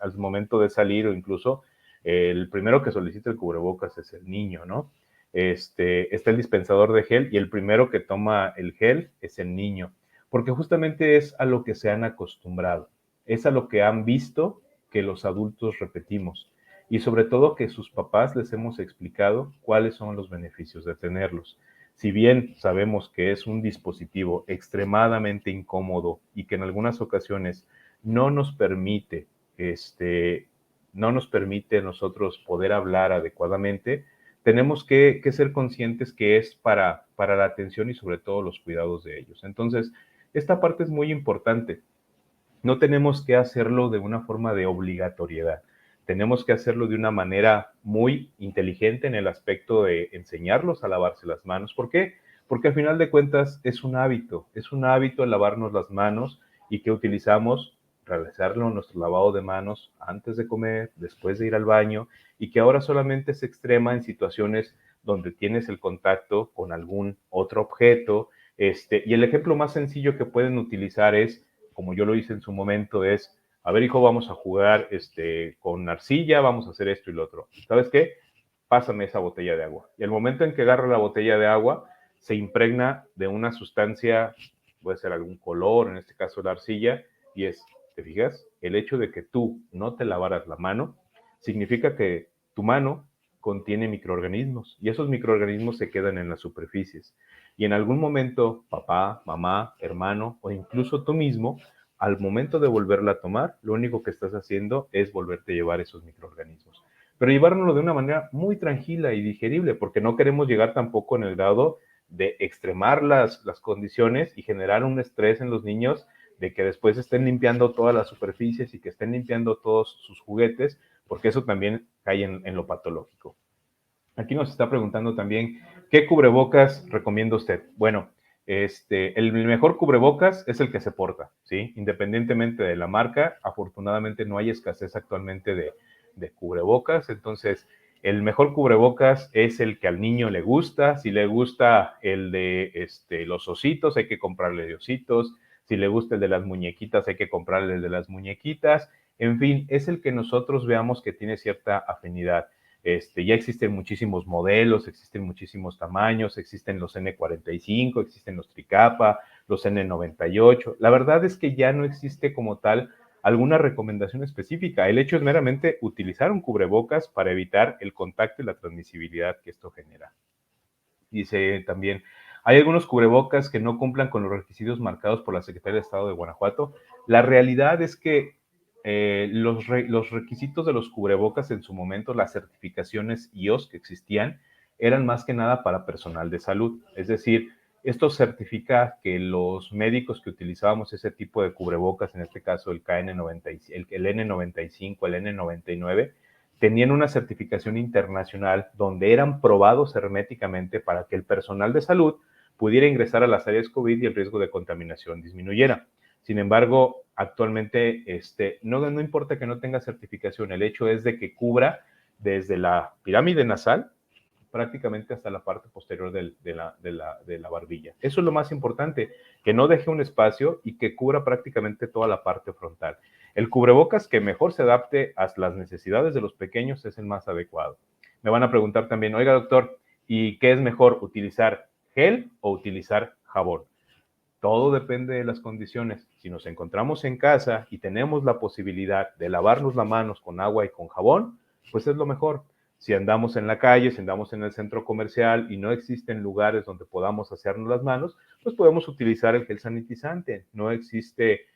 al momento de salir o incluso el primero que solicita el cubrebocas es el niño, ¿no? Está el dispensador de gel y el primero que toma el gel es el niño, porque justamente es a lo que se han acostumbrado, es a lo que han visto que los adultos repetimos y sobre todo que sus papás les hemos explicado cuáles son los beneficios de tenerlos. Si bien sabemos que es un dispositivo extremadamente incómodo y que en algunas ocasiones no nos permite, no nos permite nosotros poder hablar adecuadamente, tenemos que ser conscientes que es para la atención y sobre todo los cuidados de ellos. Entonces, esta parte es muy importante. No tenemos que hacerlo de una forma de obligatoriedad. Tenemos que hacerlo de una manera muy inteligente en el aspecto de enseñarlos a lavarse las manos. ¿Por qué? Porque al final de cuentas es un hábito el lavarnos las manos y que utilizamos realizarlo nuestro lavado de manos antes de comer, después de ir al baño y que ahora solamente se extrema en situaciones donde tienes el contacto con algún otro objeto. Y el ejemplo más sencillo que pueden utilizar es como yo lo hice en su momento, es, a ver, hijo, vamos a jugar con arcilla, vamos a hacer esto y lo otro. ¿Sabes qué? Pásame esa botella de agua. Y el momento en que agarra la botella de agua, se impregna de una sustancia, puede ser algún color, en este caso la arcilla, y es, ¿te fijas? El hecho de que tú no te lavaras la mano, significa que tu mano contiene microorganismos y esos microorganismos se quedan en las superficies. Y en algún momento, papá, mamá, hermano o incluso tú mismo, al momento de volverla a tomar, lo único que estás haciendo es volverte a llevar esos microorganismos. Pero llevárnoslo de una manera muy tranquila y digerible, porque no queremos llegar tampoco en el grado de extremar las condiciones y generar un estrés en los niños de que después estén limpiando todas las superficies y que estén limpiando todos sus juguetes, porque eso también cae en lo patológico. Aquí nos está preguntando también, ¿qué cubrebocas recomienda usted? Bueno, el mejor cubrebocas es el que se porta, ¿sí? Independientemente de la marca, afortunadamente no hay escasez actualmente de cubrebocas, entonces el mejor cubrebocas es el que al niño le gusta. Si le gusta el de los ositos, hay que comprarle de ositos. Si le gusta el de las muñequitas, hay que comprarle el de las muñequitas. En fin, es el que nosotros veamos que tiene cierta afinidad. Ya existen muchísimos modelos, existen muchísimos tamaños, existen los N45, existen los tricapa, los N98. La verdad es que ya no existe como tal alguna recomendación específica. El hecho es meramente utilizar un cubrebocas para evitar el contacto y la transmisibilidad que esto genera. Dice también, hay algunos cubrebocas que no cumplan con los requisitos marcados por la Secretaría de Estado de Guanajuato. La realidad es que los requisitos de los cubrebocas en su momento, las certificaciones IOS que existían, eran más que nada para personal de salud. Es decir, esto certifica que los médicos que utilizábamos ese tipo de cubrebocas, en este caso el el N95, el N99, tenían una certificación internacional donde eran probados herméticamente para que el personal de salud pudiera ingresar a las áreas COVID y el riesgo de contaminación disminuyera. Sin embargo, actualmente no importa que no tenga certificación, el hecho es de que cubra desde la pirámide nasal prácticamente hasta la parte posterior de la barbilla. Eso es lo más importante, que no deje un espacio y que cubra prácticamente toda la parte frontal. El cubrebocas que mejor se adapte a las necesidades de los pequeños es el más adecuado. Me van a preguntar también, oiga doctor, ¿y qué es mejor, utilizar gel o utilizar jabón? Todo depende de las condiciones. Si nos encontramos en casa y tenemos la posibilidad de lavarnos las manos con agua y con jabón, pues es lo mejor. Si andamos en la calle, si andamos en el centro comercial y no existen lugares donde podamos hacernos las manos, pues podemos utilizar el gel sanitizante. No existe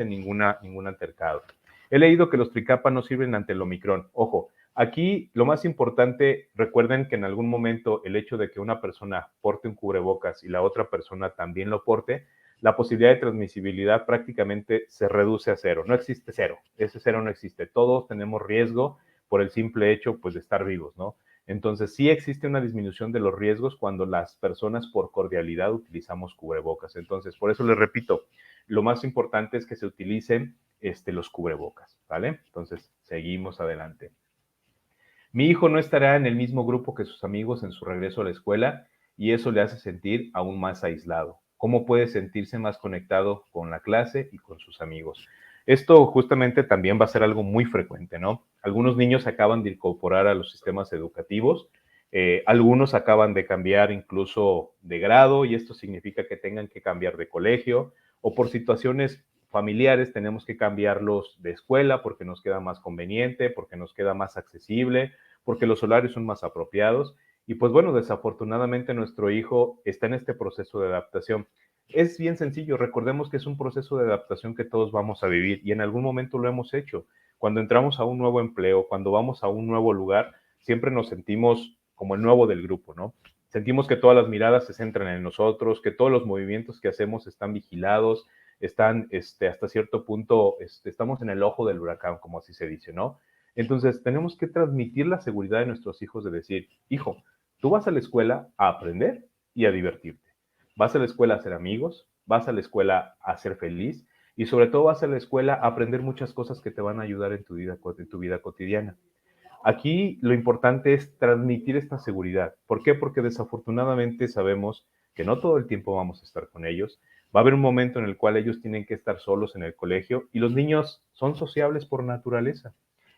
ningún altercado. He leído que los tricapa no sirven ante el Omicron. Ojo, aquí lo más importante, recuerden que en algún momento el hecho de que una persona porte un cubrebocas y la otra persona también lo porte, la posibilidad de transmisibilidad prácticamente se reduce a cero. No existe cero, ese cero no existe. Todos tenemos riesgo por el simple hecho pues, de estar vivos, ¿no? Entonces sí existe una disminución de los riesgos cuando las personas por cordialidad utilizamos cubrebocas. Entonces, por eso les repito, lo más importante es que se utilicen los cubrebocas, ¿vale? Entonces, seguimos adelante. Mi hijo no estará en el mismo grupo que sus amigos en su regreso a la escuela y eso le hace sentir aún más aislado. ¿Cómo puede sentirse más conectado con la clase y con sus amigos? Esto justamente también va a ser algo muy frecuente, ¿no? Algunos niños acaban de incorporar a los sistemas educativos, algunos acaban de cambiar incluso de grado y esto significa que tengan que cambiar de colegio o por situaciones familiares tenemos que cambiarlos de escuela porque nos queda más conveniente, porque nos queda más accesible, porque los horarios son más apropiados. Y pues bueno, desafortunadamente nuestro hijo está en este proceso de adaptación. Es bien sencillo, recordemos que es un proceso de adaptación que todos vamos a vivir y en algún momento lo hemos hecho. Cuando entramos a un nuevo empleo, cuando vamos a un nuevo lugar, siempre nos sentimos como el nuevo del grupo, ¿no? Sentimos que todas las miradas se centran en nosotros, que todos los movimientos que hacemos están vigilados, están hasta cierto punto, estamos en el ojo del huracán, como así se dice, ¿no? Entonces, tenemos que transmitir la seguridad de nuestros hijos de decir, hijo, tú vas a la escuela a aprender y a divertirte. Vas a la escuela a hacer amigos, vas a la escuela a ser feliz y sobre todo vas a la escuela a aprender muchas cosas que te van a ayudar en tu vida cotidiana. Aquí lo importante es transmitir esta seguridad. ¿Por qué? Porque desafortunadamente sabemos que no todo el tiempo vamos a estar con ellos. Va a haber un momento en el cual ellos tienen que estar solos en el colegio y los niños son sociables por naturaleza.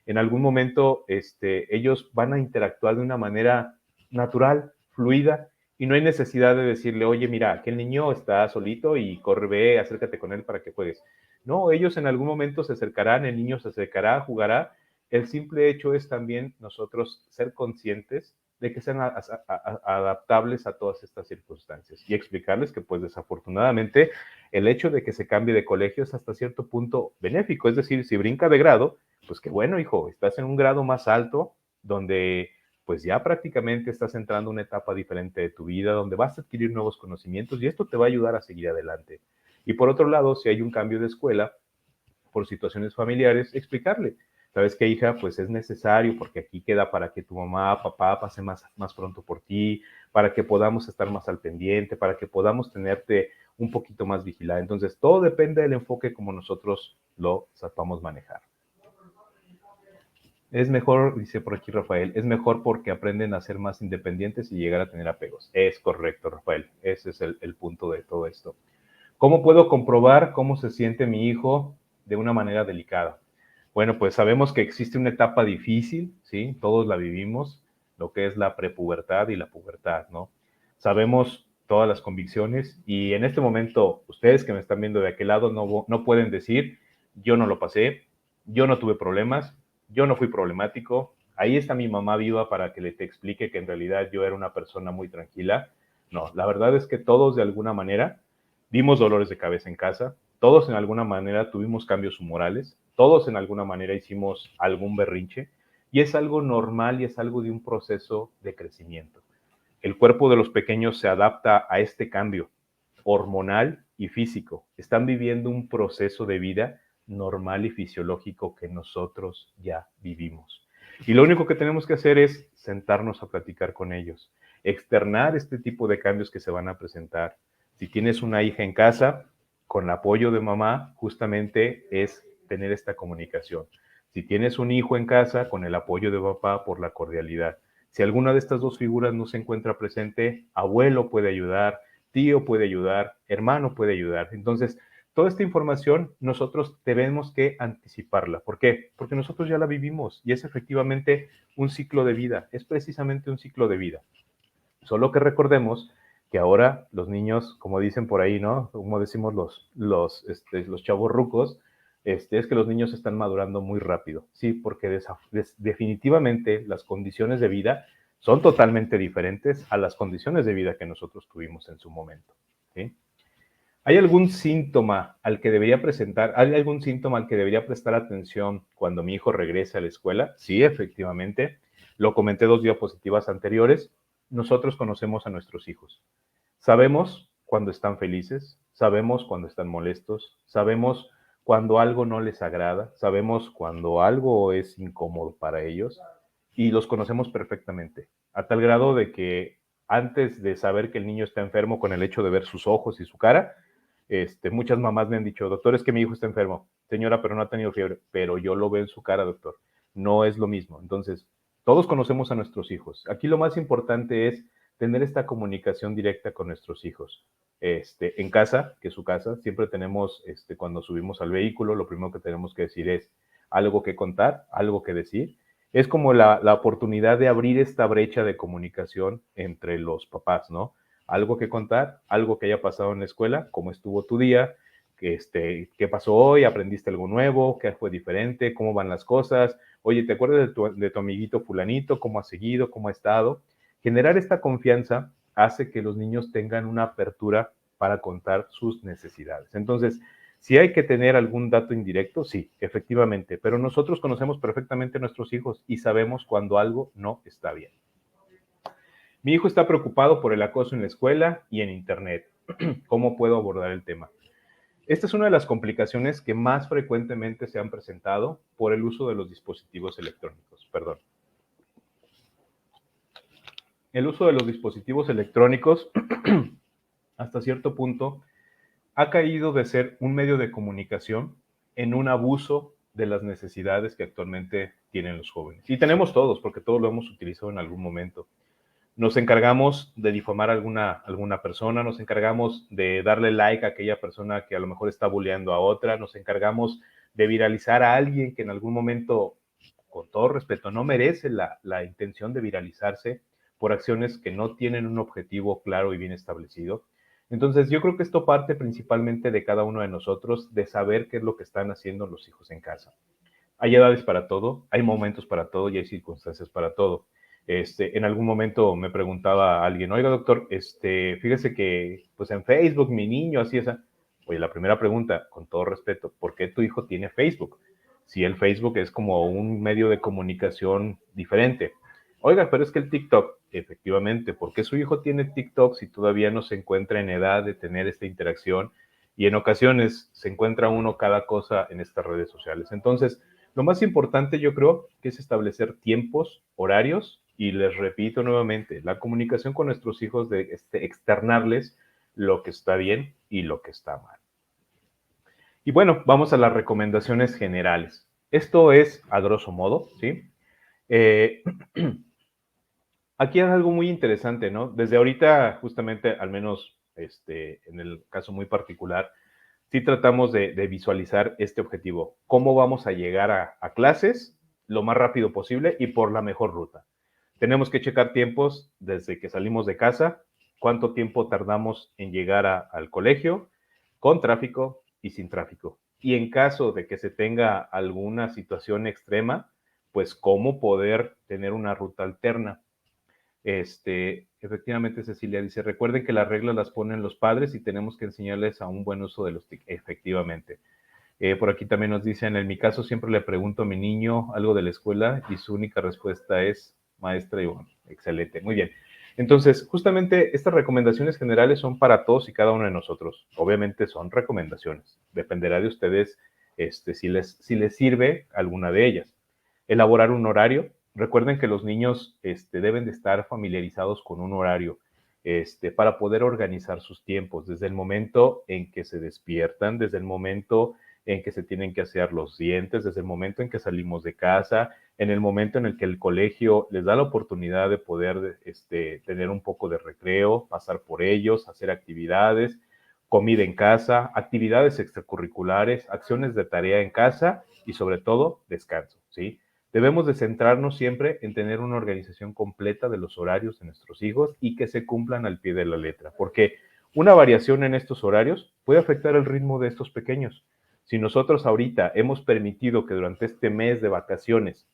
En algún momento ellos van a interactuar de una manera natural, fluida, y no hay necesidad de decirle, oye, mira, aquel niño está solito y corre, ve, acércate con él para que juegues. No, ellos en algún momento se acercarán, el niño se acercará, jugará. El simple hecho es también nosotros ser conscientes de que sean adaptables a todas estas circunstancias y explicarles que pues desafortunadamente el hecho de que se cambie de colegio es hasta cierto punto benéfico, es decir, si brinca de grado, pues qué bueno, hijo, estás en un grado más alto donde pues ya prácticamente estás entrando a una etapa diferente de tu vida, donde vas a adquirir nuevos conocimientos y esto te va a ayudar a seguir adelante. Y por otro lado, si hay un cambio de escuela por situaciones familiares, explicarle, ¿sabes qué, hija? Pues es necesario porque aquí queda para que tu mamá, papá pase más pronto por ti, para que podamos estar más al pendiente, para que podamos tenerte un poquito más vigilada. Entonces, todo depende del enfoque como nosotros lo sepamos manejar. Es mejor, dice por aquí Rafael, es mejor porque aprenden a ser más independientes y llegar a tener apegos. Es correcto, Rafael. Ese es el punto de todo esto. ¿Cómo puedo comprobar cómo se siente mi hijo de una manera delicada? Bueno, pues sabemos que existe una etapa difícil, ¿sí? Todos la vivimos, lo que es la prepubertad y la pubertad, ¿no? Sabemos todas las convicciones y en este momento, ustedes que me están viendo de aquel lado no pueden decir, yo no lo pasé, yo no tuve problemas, yo no fui problemático, ahí está mi mamá viva para que te explique que en realidad yo era una persona muy tranquila. No, la verdad es que todos de alguna manera vimos dolores de cabeza en casa, todos en alguna manera tuvimos cambios humorales, todos en alguna manera hicimos algún berrinche y es algo normal y es algo de un proceso de crecimiento. El cuerpo de los pequeños se adapta a este cambio hormonal y físico. Están viviendo un proceso de vida normal y fisiológico que nosotros ya vivimos. Y lo único que tenemos que hacer es sentarnos a platicar con ellos, externar este tipo de cambios que se van a presentar. Si tienes una hija en casa, con el apoyo de mamá, justamente es tener esta comunicación. Si tienes un hijo en casa, con el apoyo de papá por la cordialidad. Si alguna de estas dos figuras no se encuentra presente, abuelo puede ayudar, tío puede ayudar, hermano puede ayudar. Entonces, toda esta información nosotros tenemos que anticiparla. ¿Por qué? Porque nosotros ya la vivimos y es efectivamente un ciclo de vida, es precisamente un ciclo de vida. Solo que recordemos que ahora los niños, como dicen por ahí, ¿no? Como decimos los chavos rucos, es que los niños están madurando muy rápido. Sí, porque definitivamente las condiciones de vida son totalmente diferentes a las condiciones de vida que nosotros tuvimos en su momento. ¿Sí? ¿Hay algún síntoma al que debería prestar atención cuando mi hijo regrese a la escuela? Sí, efectivamente. Lo comenté 2 diapositivas anteriores. Nosotros conocemos a nuestros hijos. Sabemos cuando están felices, sabemos cuando están molestos, sabemos cuando algo no les agrada, sabemos cuando algo es incómodo para ellos y los conocemos perfectamente, a tal grado de que antes de saber que el niño está enfermo con el hecho de ver sus ojos y su cara, muchas mamás me han dicho, doctor, es que mi hijo está enfermo. Señora, pero no ha tenido fiebre. Pero yo lo veo en su cara, doctor. No es lo mismo. Entonces, todos conocemos a nuestros hijos. Aquí lo más importante es tener esta comunicación directa con nuestros hijos. En casa, que es su casa, siempre tenemos, cuando subimos al vehículo, lo primero que tenemos que decir es algo que contar, algo que decir. Es como la oportunidad de abrir esta brecha de comunicación entre los papás, ¿no? Algo que contar, algo que haya pasado en la escuela, cómo estuvo tu día, qué pasó hoy, aprendiste algo nuevo, qué fue diferente, cómo van las cosas, oye, ¿te acuerdas de tu amiguito fulanito, cómo ha seguido, cómo ha estado? Generar esta confianza hace que los niños tengan una apertura para contar sus necesidades. Entonces, si hay que tener algún dato indirecto, sí, efectivamente, pero nosotros conocemos perfectamente a nuestros hijos y sabemos cuando algo no está bien. Mi hijo está preocupado por el acoso en la escuela y en internet. ¿Cómo puedo abordar el tema? Esta es una de las complicaciones que más frecuentemente se han presentado por el uso de los dispositivos electrónicos. Perdón. El uso de los dispositivos electrónicos, hasta cierto punto, ha caído de ser un medio de comunicación en un abuso de las necesidades que actualmente tienen los jóvenes. Y tenemos todos, porque todos lo hemos utilizado en algún momento. Nos encargamos de difamar a alguna persona, nos encargamos de darle like a aquella persona que a lo mejor está bulleando a otra, nos encargamos de viralizar a alguien que en algún momento, con todo respeto, no merece la intención de viralizarse por acciones que no tienen un objetivo claro y bien establecido. Entonces, yo creo que esto parte principalmente de cada uno de nosotros, de saber qué es lo que están haciendo los hijos en casa. Hay edades para todo, hay momentos para todo y hay circunstancias para todo. En algún momento me preguntaba a alguien, oiga doctor, fíjese que pues en Facebook mi niño así esa. Oye, la primera pregunta, con todo respeto, ¿por qué tu hijo tiene Facebook? Si el Facebook es como un medio de comunicación diferente. Oiga, pero es que el TikTok, efectivamente, ¿por qué su hijo tiene TikTok si todavía no se encuentra en edad de tener esta interacción? Y en ocasiones se encuentra uno cada cosa en estas redes sociales. Entonces, Lo más importante yo creo que es establecer tiempos, horarios, y les repito nuevamente, la comunicación con nuestros hijos de externarles lo que está bien y lo que está mal. Y bueno, vamos a las recomendaciones generales. Esto es a grosso modo, ¿sí? Eh, Aquí hay algo muy interesante, ¿no? Desde ahorita, justamente, al menos en el caso muy particular, sí tratamos de visualizar este objetivo. ¿Cómo vamos a llegar a clases lo más rápido posible y por la mejor ruta? Tenemos que checar tiempos desde que salimos de casa, cuánto tiempo tardamos en llegar al colegio, con tráfico y sin tráfico. Y en caso de que se tenga alguna situación extrema, pues cómo poder tener una ruta alterna. Efectivamente, Cecilia dice, recuerden que las reglas las ponen los padres y tenemos que enseñarles a un buen uso de los TIC. Efectivamente. Por aquí también nos dicen, en mi caso siempre le pregunto a mi niño algo de la escuela y su única respuesta es maestra y bueno, excelente, muy bien. Entonces, justamente estas recomendaciones generales son para todos y cada uno de nosotros. Obviamente son recomendaciones. Dependerá de ustedes si les sirve alguna de ellas. Elaborar un horario. Recuerden que los niños deben de estar familiarizados con un horario para poder organizar sus tiempos, desde el momento en que se despiertan, desde el momento en que se tienen que hacer los dientes, desde el momento en que salimos de casa, en el momento en el que el colegio les da la oportunidad de poder tener un poco de recreo, pasar por ellos, hacer actividades, comida en casa, actividades extracurriculares, acciones de tarea en casa y sobre todo descanso, ¿sí? Debemos de centrarnos siempre en tener una organización completa de los horarios de nuestros hijos y que se cumplan al pie de la letra, porque una variación en estos horarios puede afectar el ritmo de estos pequeños. Si nosotros ahorita hemos permitido que durante este mes de vacaciones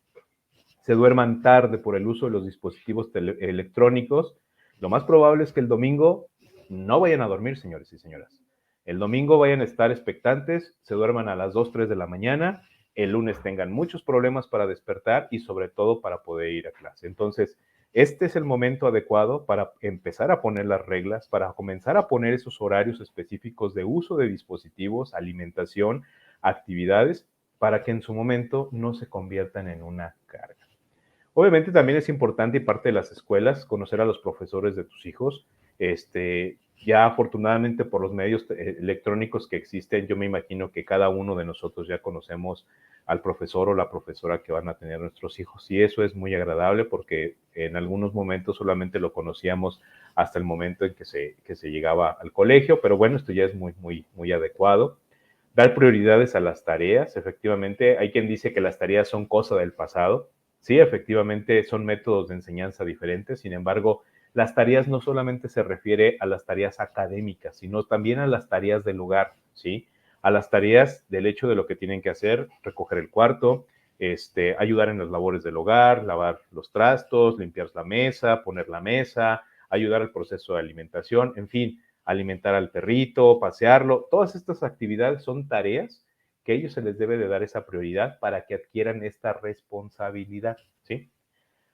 se duerman tarde por el uso de los dispositivos electrónicos, lo más probable es que el domingo no vayan a dormir, señores y señoras. El domingo vayan a estar expectantes, se duerman a las 2, 3 de la mañana, el lunes tengan muchos problemas para despertar y sobre todo para poder ir a clase. Entonces, este es el momento adecuado para empezar a poner las reglas, para comenzar a poner esos horarios específicos de uso de dispositivos, alimentación, actividades, para que en su momento no se conviertan en una carga. Obviamente también es importante y parte de las escuelas conocer a los profesores de tus hijos. Ya afortunadamente por los medios electrónicos que existen, yo me imagino que cada uno de nosotros ya conocemos al profesor o la profesora que van a tener nuestros hijos y eso es muy agradable porque en algunos momentos solamente lo conocíamos hasta el momento en que se llegaba al colegio, pero bueno, esto ya es muy, muy, muy adecuado. Dar prioridades a las tareas, efectivamente, hay quien dice que las tareas son cosa del pasado. Sí, efectivamente son métodos de enseñanza diferentes, sin embargo, las tareas no solamente se refiere a las tareas académicas, sino también a las tareas del hogar, ¿sí? A las tareas del hecho de lo que tienen que hacer, recoger el cuarto, ayudar en las labores del hogar, lavar los trastos, limpiar la mesa, poner la mesa, ayudar al proceso de alimentación, en fin, alimentar al perrito, pasearlo. Todas estas actividades son tareas que a ellos se les debe de dar esa prioridad para que adquieran esta responsabilidad, ¿sí?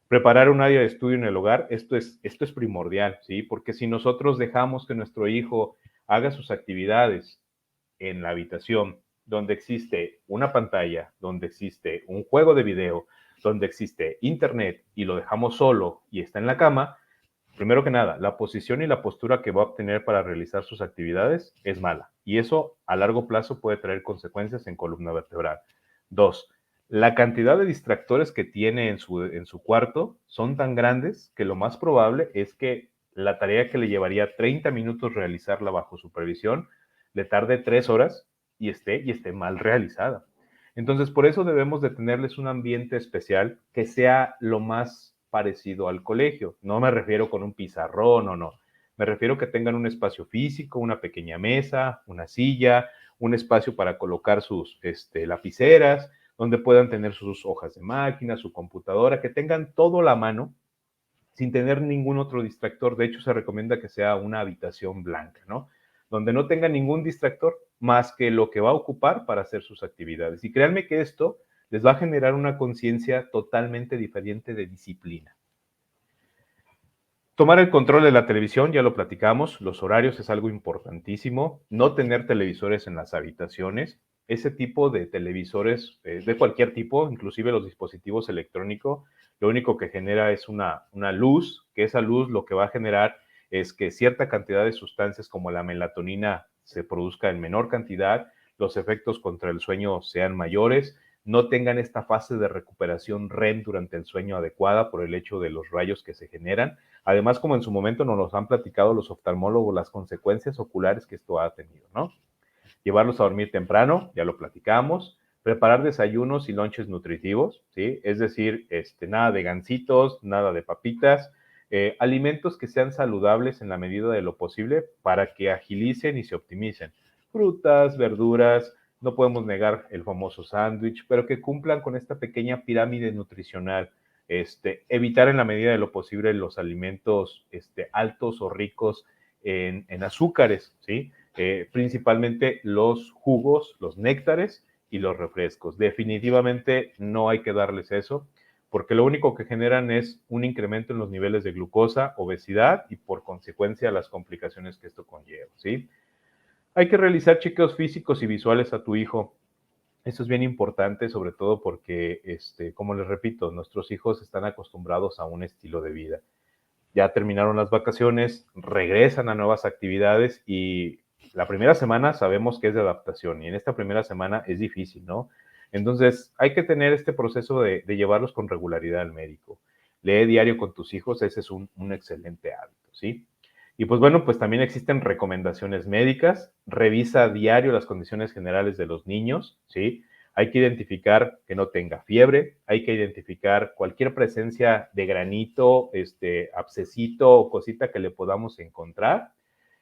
Preparar un área de estudio en el hogar, esto es primordial, ¿sí? Porque si nosotros dejamos que nuestro hijo haga sus actividades en la habitación, donde existe una pantalla, donde existe un juego de video, donde existe internet y lo dejamos solo y está en la cama, primero que nada, la posición y la postura que va a obtener para realizar sus actividades es mala y eso a largo plazo puede traer consecuencias en columna vertebral. 2. La cantidad de distractores que tiene en su cuarto son tan grandes que lo más probable es que la tarea que le llevaría 30 minutos realizarla bajo supervisión le tarde 3 horas y esté mal realizada. Entonces, por eso debemos de tenerles un ambiente especial que sea lo más parecido al colegio. No me refiero con un pizarrón o no. Me refiero que tengan un espacio físico, una pequeña mesa, una silla, un espacio para colocar sus lapiceras, donde puedan tener sus hojas de máquina, su computadora, que tengan todo a la mano sin tener ningún otro distractor. De hecho, se recomienda que sea una habitación blanca, ¿no? Donde no tenga ningún distractor más que lo que va a ocupar para hacer sus actividades. Y créanme que esto les va a generar una conciencia totalmente diferente de disciplina. Tomar el control de la televisión, ya lo platicamos, los horarios es algo importantísimo, no tener televisores en las habitaciones, ese tipo de televisores de cualquier tipo, inclusive los dispositivos electrónicos, lo único que genera es una luz, que esa luz lo que va a generar es que cierta cantidad de sustancias como la melatonina se produzca en menor cantidad, los efectos contra el sueño sean mayores, no tengan esta fase de recuperación REM durante el sueño adecuada por el hecho de los rayos que se generan. Además, como en su momento nos los han platicado los oftalmólogos, las consecuencias oculares que esto ha tenido, ¿no? Llevarlos a dormir temprano, ya lo platicamos, preparar desayunos y lonches nutritivos, ¿sí? Es decir, nada de gancitos, nada de papitas, alimentos que sean saludables en la medida de lo posible para que agilicen y se optimicen. Frutas, verduras, no podemos negar el famoso sándwich, pero que cumplan con esta pequeña pirámide nutricional. Evitar en la medida de lo posible los alimentos altos o ricos en azúcares, ¿sí? Principalmente los jugos, los néctares y los refrescos. Definitivamente no hay que darles eso, porque lo único que generan es un incremento en los niveles de glucosa, obesidad y por consecuencia las complicaciones que esto conlleva, ¿sí? Hay que realizar chequeos físicos y visuales a tu hijo. Eso es bien importante, sobre todo porque, como les repito, nuestros hijos están acostumbrados a un estilo de vida. Ya terminaron las vacaciones, regresan a nuevas actividades y la primera semana sabemos que es de adaptación y en esta primera semana es difícil, ¿no? Entonces hay que tener este proceso de llevarlos con regularidad al médico. Lee diario con tus hijos, ese es un excelente hábito, ¿sí? Y pues bueno, pues también existen recomendaciones médicas, revisa a diario las condiciones generales de los niños, ¿sí? Hay que identificar que no tenga fiebre, hay que identificar cualquier presencia de granito, abscesito o cosita que le podamos encontrar.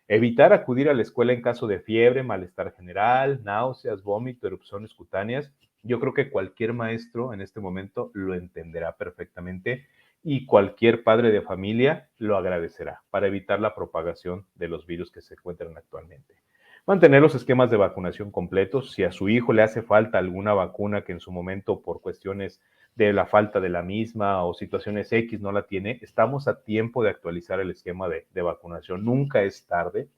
Evitar acudir a la escuela en caso de fiebre, malestar general, náuseas, vómito, erupciones cutáneas. Yo creo que cualquier maestro en este momento lo entenderá perfectamente y cualquier padre de familia lo agradecerá para evitar la propagación de los virus que se encuentran actualmente. Mantener los esquemas de vacunación completos. Si a su hijo le hace falta alguna vacuna que en su momento por cuestiones de la falta de la misma o situaciones X no la tiene, estamos a tiempo de actualizar el esquema de vacunación. Nunca es tarde.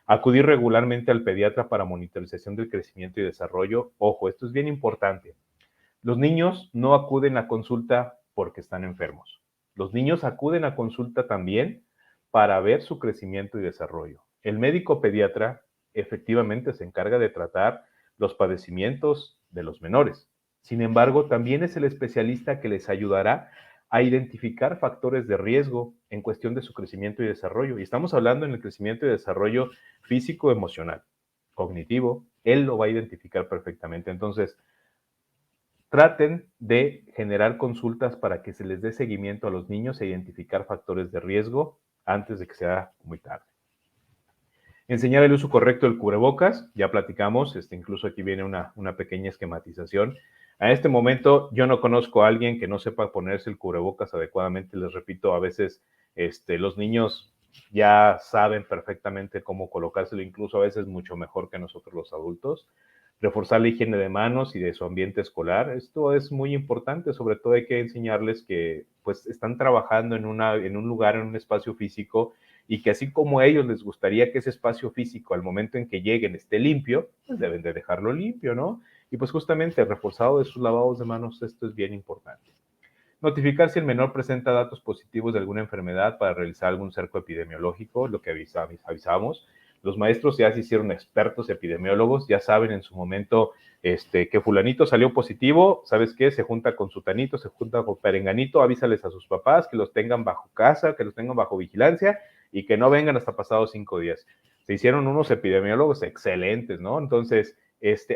Acudir regularmente al pediatra para monitorización del crecimiento y desarrollo. Ojo, esto es bien importante. Los niños no acuden a consulta porque están enfermos. Los niños acuden a consulta también para ver su crecimiento y desarrollo. El médico pediatra efectivamente se encarga de tratar los padecimientos de los menores. Sin embargo, también es el especialista que les ayudará a identificar factores de riesgo en cuestión de su crecimiento y desarrollo. Y estamos hablando en el crecimiento y desarrollo físico, emocional, cognitivo. Él lo va a identificar perfectamente. Entonces, traten de generar consultas para que se les dé seguimiento a los niños e identificar factores de riesgo antes de que sea muy tarde. Enseñar el uso correcto del cubrebocas, ya platicamos, incluso aquí viene una pequeña esquematización. A este momento yo no conozco a alguien que no sepa ponerse el cubrebocas adecuadamente. Les repito, a veces los niños ya saben perfectamente cómo colocárselo, incluso a veces mucho mejor que nosotros los adultos. Reforzar la higiene de manos y de su ambiente escolar. Esto es muy importante, sobre todo hay que enseñarles que pues están trabajando en un lugar, en un espacio físico y que así como a ellos les gustaría que ese espacio físico al momento en que lleguen esté limpio, pues deben de dejarlo limpio, ¿no? Y pues justamente el reforzado de sus lavados de manos, esto es bien importante. Notificar si el menor presenta datos positivos de alguna enfermedad para realizar algún cerco epidemiológico, lo que avisamos. Los maestros ya se hicieron expertos epidemiólogos, ya saben en su momento que fulanito salió positivo, ¿sabes qué? Se junta con sutanito, se junta con perenganito, avísales a sus papás que los tengan bajo casa, que los tengan bajo vigilancia y que no vengan hasta pasados 5 días. Se hicieron unos epidemiólogos excelentes, ¿no? Entonces,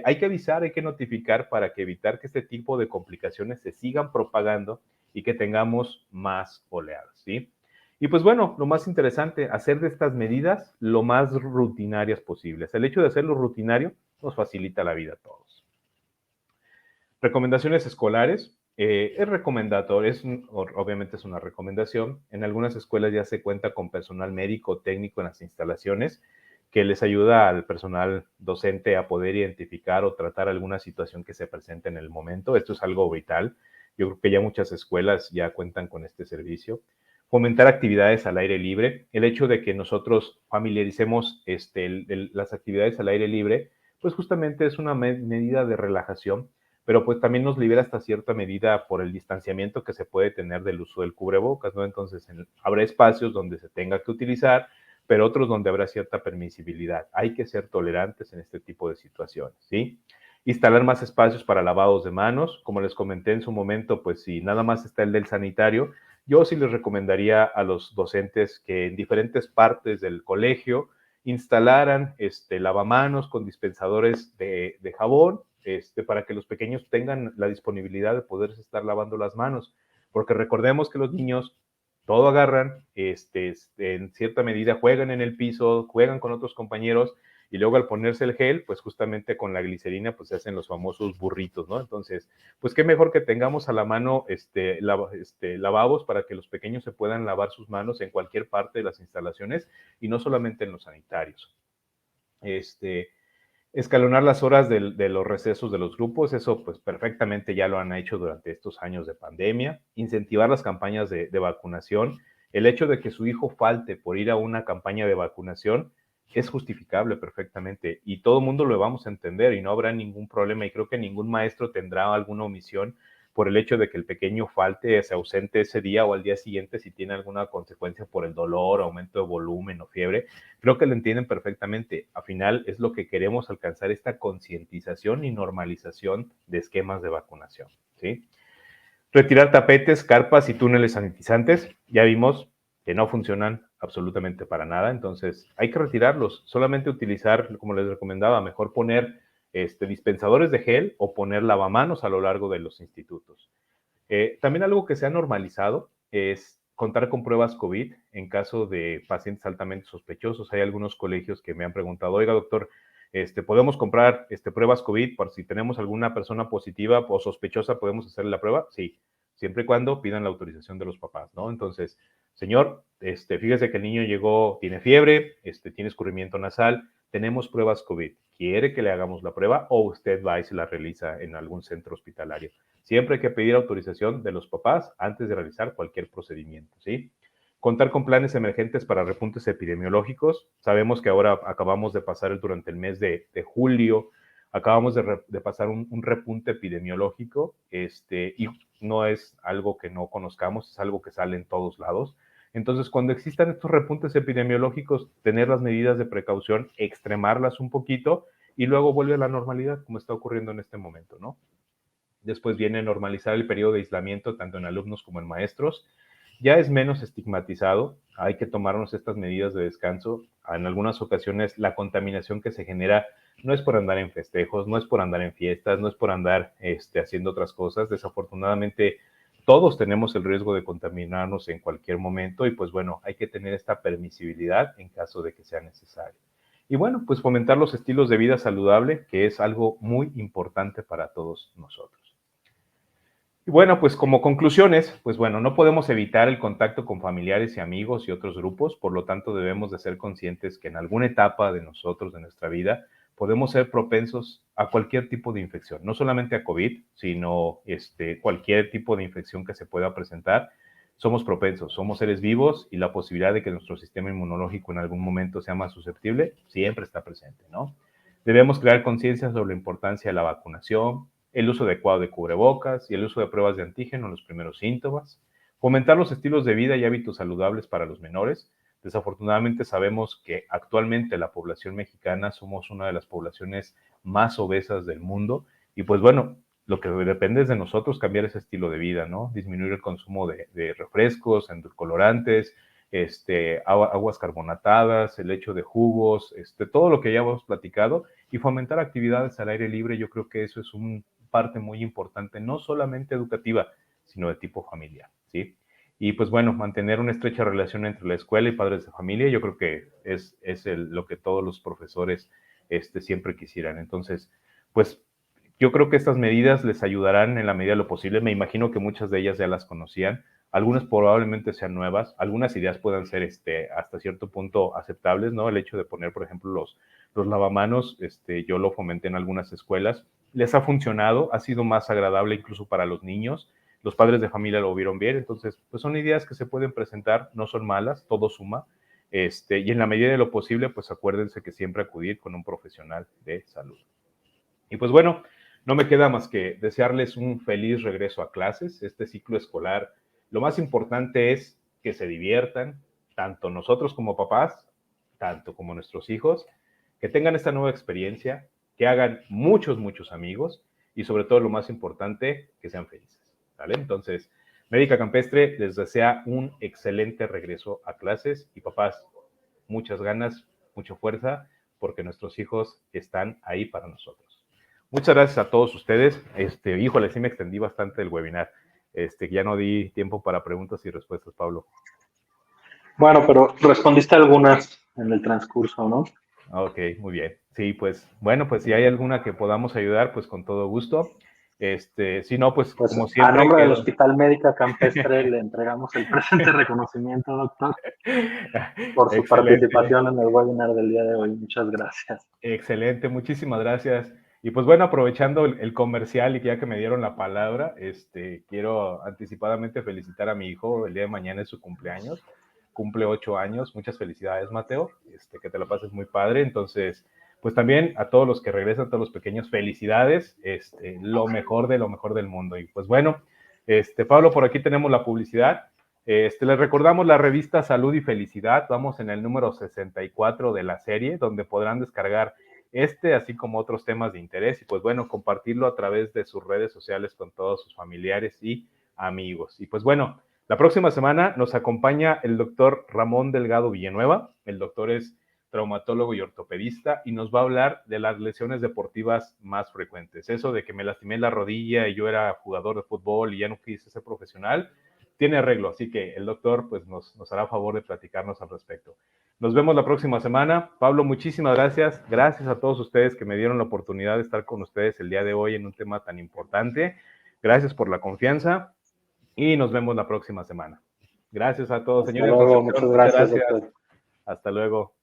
hay que avisar, hay que notificar para que evitar que este tipo de complicaciones se sigan propagando y que tengamos más oleadas, ¿sí? Y pues bueno, lo más interesante, hacer de estas medidas lo más rutinarias posibles. El hecho de hacerlo rutinario nos facilita la vida a todos. Recomendaciones escolares. Es recomendatorio, obviamente es una recomendación. En algunas escuelas ya se cuenta con personal médico técnico en las instalaciones que les ayuda al personal docente a poder identificar o tratar alguna situación que se presente en el momento. Esto es algo vital. Yo creo que ya muchas escuelas ya cuentan con este servicio. Fomentar actividades al aire libre. El hecho de que nosotros familiaricemos las actividades al aire libre, pues justamente es una medida de relajación, pero pues también nos libera hasta cierta medida por el distanciamiento que se puede tener del uso del cubrebocas, ¿no? Entonces habrá espacios donde se tenga que utilizar, pero otros donde habrá cierta permisibilidad. Hay que ser tolerantes en este tipo de situaciones, ¿sí? Instalar más espacios para lavados de manos. Como les comenté en su momento, pues si nada más está el del sanitario, yo sí les recomendaría a los docentes que en diferentes partes del colegio instalaran lavamanos con dispensadores de jabón, para que los pequeños tengan la disponibilidad de poderse estar lavando las manos. Porque recordemos que los niños todo agarran, en cierta medida juegan en el piso, juegan con otros compañeros y luego al ponerse el gel, pues justamente con la glicerina, pues se hacen los famosos burritos, ¿no? Entonces, pues qué mejor que tengamos a la mano lavabos para que los pequeños se puedan lavar sus manos en cualquier parte de las instalaciones y no solamente en los sanitarios. Escalonar las horas de los recesos de los grupos, eso pues perfectamente ya lo han hecho durante estos años de pandemia. Incentivar las campañas de vacunación. El hecho de que su hijo falte por ir a una campaña de vacunación es justificable perfectamente y todo el mundo lo vamos a entender y no habrá ningún problema y creo que ningún maestro tendrá alguna omisión por el hecho de que el pequeño falte, se ausente ese día o al día siguiente si tiene alguna consecuencia por el dolor, aumento de volumen o fiebre. Creo que lo entienden perfectamente. Al final es lo que queremos alcanzar, esta concientización y normalización de esquemas de vacunación, ¿sí? Retirar tapetes, carpas y túneles sanitizantes. Ya vimos que no funcionan absolutamente para nada, entonces hay que retirarlos. Solamente utilizar, como les recomendaba, mejor poner dispensadores de gel o poner lavamanos a lo largo de los institutos. También algo que se ha normalizado es contar con pruebas COVID en caso de pacientes altamente sospechosos. Hay algunos colegios que me han preguntado, oiga, doctor, ¿podemos comprar pruebas COVID por si tenemos alguna persona positiva o sospechosa, podemos hacerle la prueba? Sí, siempre y cuando pidan la autorización de los papás, ¿no? Entonces, señor, fíjese que el niño llegó, tiene fiebre, tiene escurrimiento nasal, tenemos pruebas COVID. ¿Quiere que le hagamos la prueba o usted va y se la realiza en algún centro hospitalario? Siempre hay que pedir autorización de los papás antes de realizar cualquier procedimiento, ¿sí? Contar con planes emergentes para repuntes epidemiológicos. Sabemos que ahora acabamos de pasar durante el mes de julio, acabamos de pasar un repunte epidemiológico, y no es algo que no conozcamos, es algo que sale en todos lados. Entonces, cuando existan estos repuntes epidemiológicos, tener las medidas de precaución, extremarlas un poquito y luego vuelve a la normalidad, como está ocurriendo en este momento, ¿no? Después viene normalizar el periodo de aislamiento tanto en alumnos como en maestros. Ya es menos estigmatizado, hay que tomarnos estas medidas de descanso. En algunas ocasiones la contaminación que se genera no es por andar en festejos, no es por andar en fiestas, no es por andar haciendo otras cosas. Desafortunadamente todos tenemos el riesgo de contaminarnos en cualquier momento y pues bueno, hay que tener esta permisibilidad en caso de que sea necesario. Y bueno, pues fomentar los estilos de vida saludable, que es algo muy importante para todos nosotros. Y bueno, pues como conclusiones, pues bueno, no podemos evitar el contacto con familiares y amigos y otros grupos, por lo tanto debemos de ser conscientes que en alguna etapa de nosotros, de nuestra vida, podemos ser propensos a cualquier tipo de infección, no solamente a COVID, sino cualquier tipo de infección que se pueda presentar. Somos propensos, somos seres vivos y la posibilidad de que nuestro sistema inmunológico en algún momento sea más susceptible siempre está presente, ¿no? Debemos crear conciencia sobre la importancia de la vacunación, el uso adecuado de cubrebocas y el uso de pruebas de antígeno en los primeros síntomas, fomentar los estilos de vida y hábitos saludables para los menores. Desafortunadamente sabemos que actualmente la población mexicana somos una de las poblaciones más obesas del mundo y pues bueno, lo que depende es de nosotros cambiar ese estilo de vida, ¿no? Disminuir el consumo de refrescos, endulcorantes, aguas carbonatadas, el hecho de jugos, todo lo que ya hemos platicado y fomentar actividades al aire libre. Yo creo que eso es una parte muy importante, no solamente educativa, sino de tipo familiar, ¿sí? Y pues bueno, mantener una estrecha relación entre la escuela y padres de familia, yo creo que es lo que todos los profesores siempre quisieran. Entonces, pues yo creo que estas medidas les ayudarán en la medida de lo posible. Me imagino que muchas de ellas ya las conocían. Algunas probablemente sean nuevas. Algunas ideas puedan ser hasta cierto punto aceptables, ¿no? El hecho de poner, por ejemplo, los lavamanos, yo lo fomenté en algunas escuelas. Les ha funcionado, ha sido más agradable incluso para los niños. Los padres de familia lo vieron bien. Entonces, pues son ideas que se pueden presentar, no son malas, todo suma. y en la medida de lo posible, pues acuérdense que siempre acudir con un profesional de salud. Y pues bueno, no me queda más que desearles un feliz regreso a clases. Este ciclo escolar, lo más importante es que se diviertan, tanto nosotros como papás, tanto como nuestros hijos, que tengan esta nueva experiencia, que hagan muchos, muchos amigos y sobre todo lo más importante, que sean felices, ¿vale? Entonces, Médica Campestre les desea un excelente regreso a clases y papás, muchas ganas, mucha fuerza, porque nuestros hijos están ahí para nosotros. Muchas gracias a todos ustedes. Híjole, sí me extendí bastante el webinar. Ya no di tiempo para preguntas y respuestas, Pablo. Bueno, pero respondiste algunas en el transcurso, ¿no? Ok, muy bien. Sí, pues, bueno, pues si hay alguna que podamos ayudar, pues con todo gusto. Si no, pues como siempre. A nombre del Hospital Médica Campestre le entregamos el presente reconocimiento, doctor, por su participación en el webinar del día de hoy. Muchas gracias. Excelente, muchísimas gracias. Y pues bueno, aprovechando el comercial y que ya que me dieron la palabra, quiero anticipadamente felicitar a mi hijo. El día de mañana es su cumpleaños. Cumple 8 años. Muchas felicidades, Mateo. Que te la pases muy padre. Entonces, pues también a todos los que regresan, a todos los pequeños, felicidades. Lo mejor del mundo. Y pues bueno, Pablo, por aquí tenemos la publicidad. Les recordamos la revista Salud y Felicidad. Vamos en el número 64 de la serie, donde podrán descargar así como otros temas de interés y pues bueno, compartirlo a través de sus redes sociales con todos sus familiares y amigos. Y pues bueno, la próxima semana nos acompaña el doctor Ramón Delgado Villanueva. El doctor es traumatólogo y ortopedista y nos va a hablar de las lesiones deportivas más frecuentes. Eso de que me lastimé la rodilla y yo era jugador de fútbol y ya no quise ser profesional, tiene arreglo, así que el doctor pues nos hará favor de platicarnos al respecto. Nos vemos la próxima semana. Pablo, muchísimas gracias. Gracias a todos ustedes que me dieron la oportunidad de estar con ustedes el día de hoy en un tema tan importante. Gracias por la confianza y nos vemos la próxima semana. Gracias a todos, señores. Muchas gracias, doctor. Hasta luego.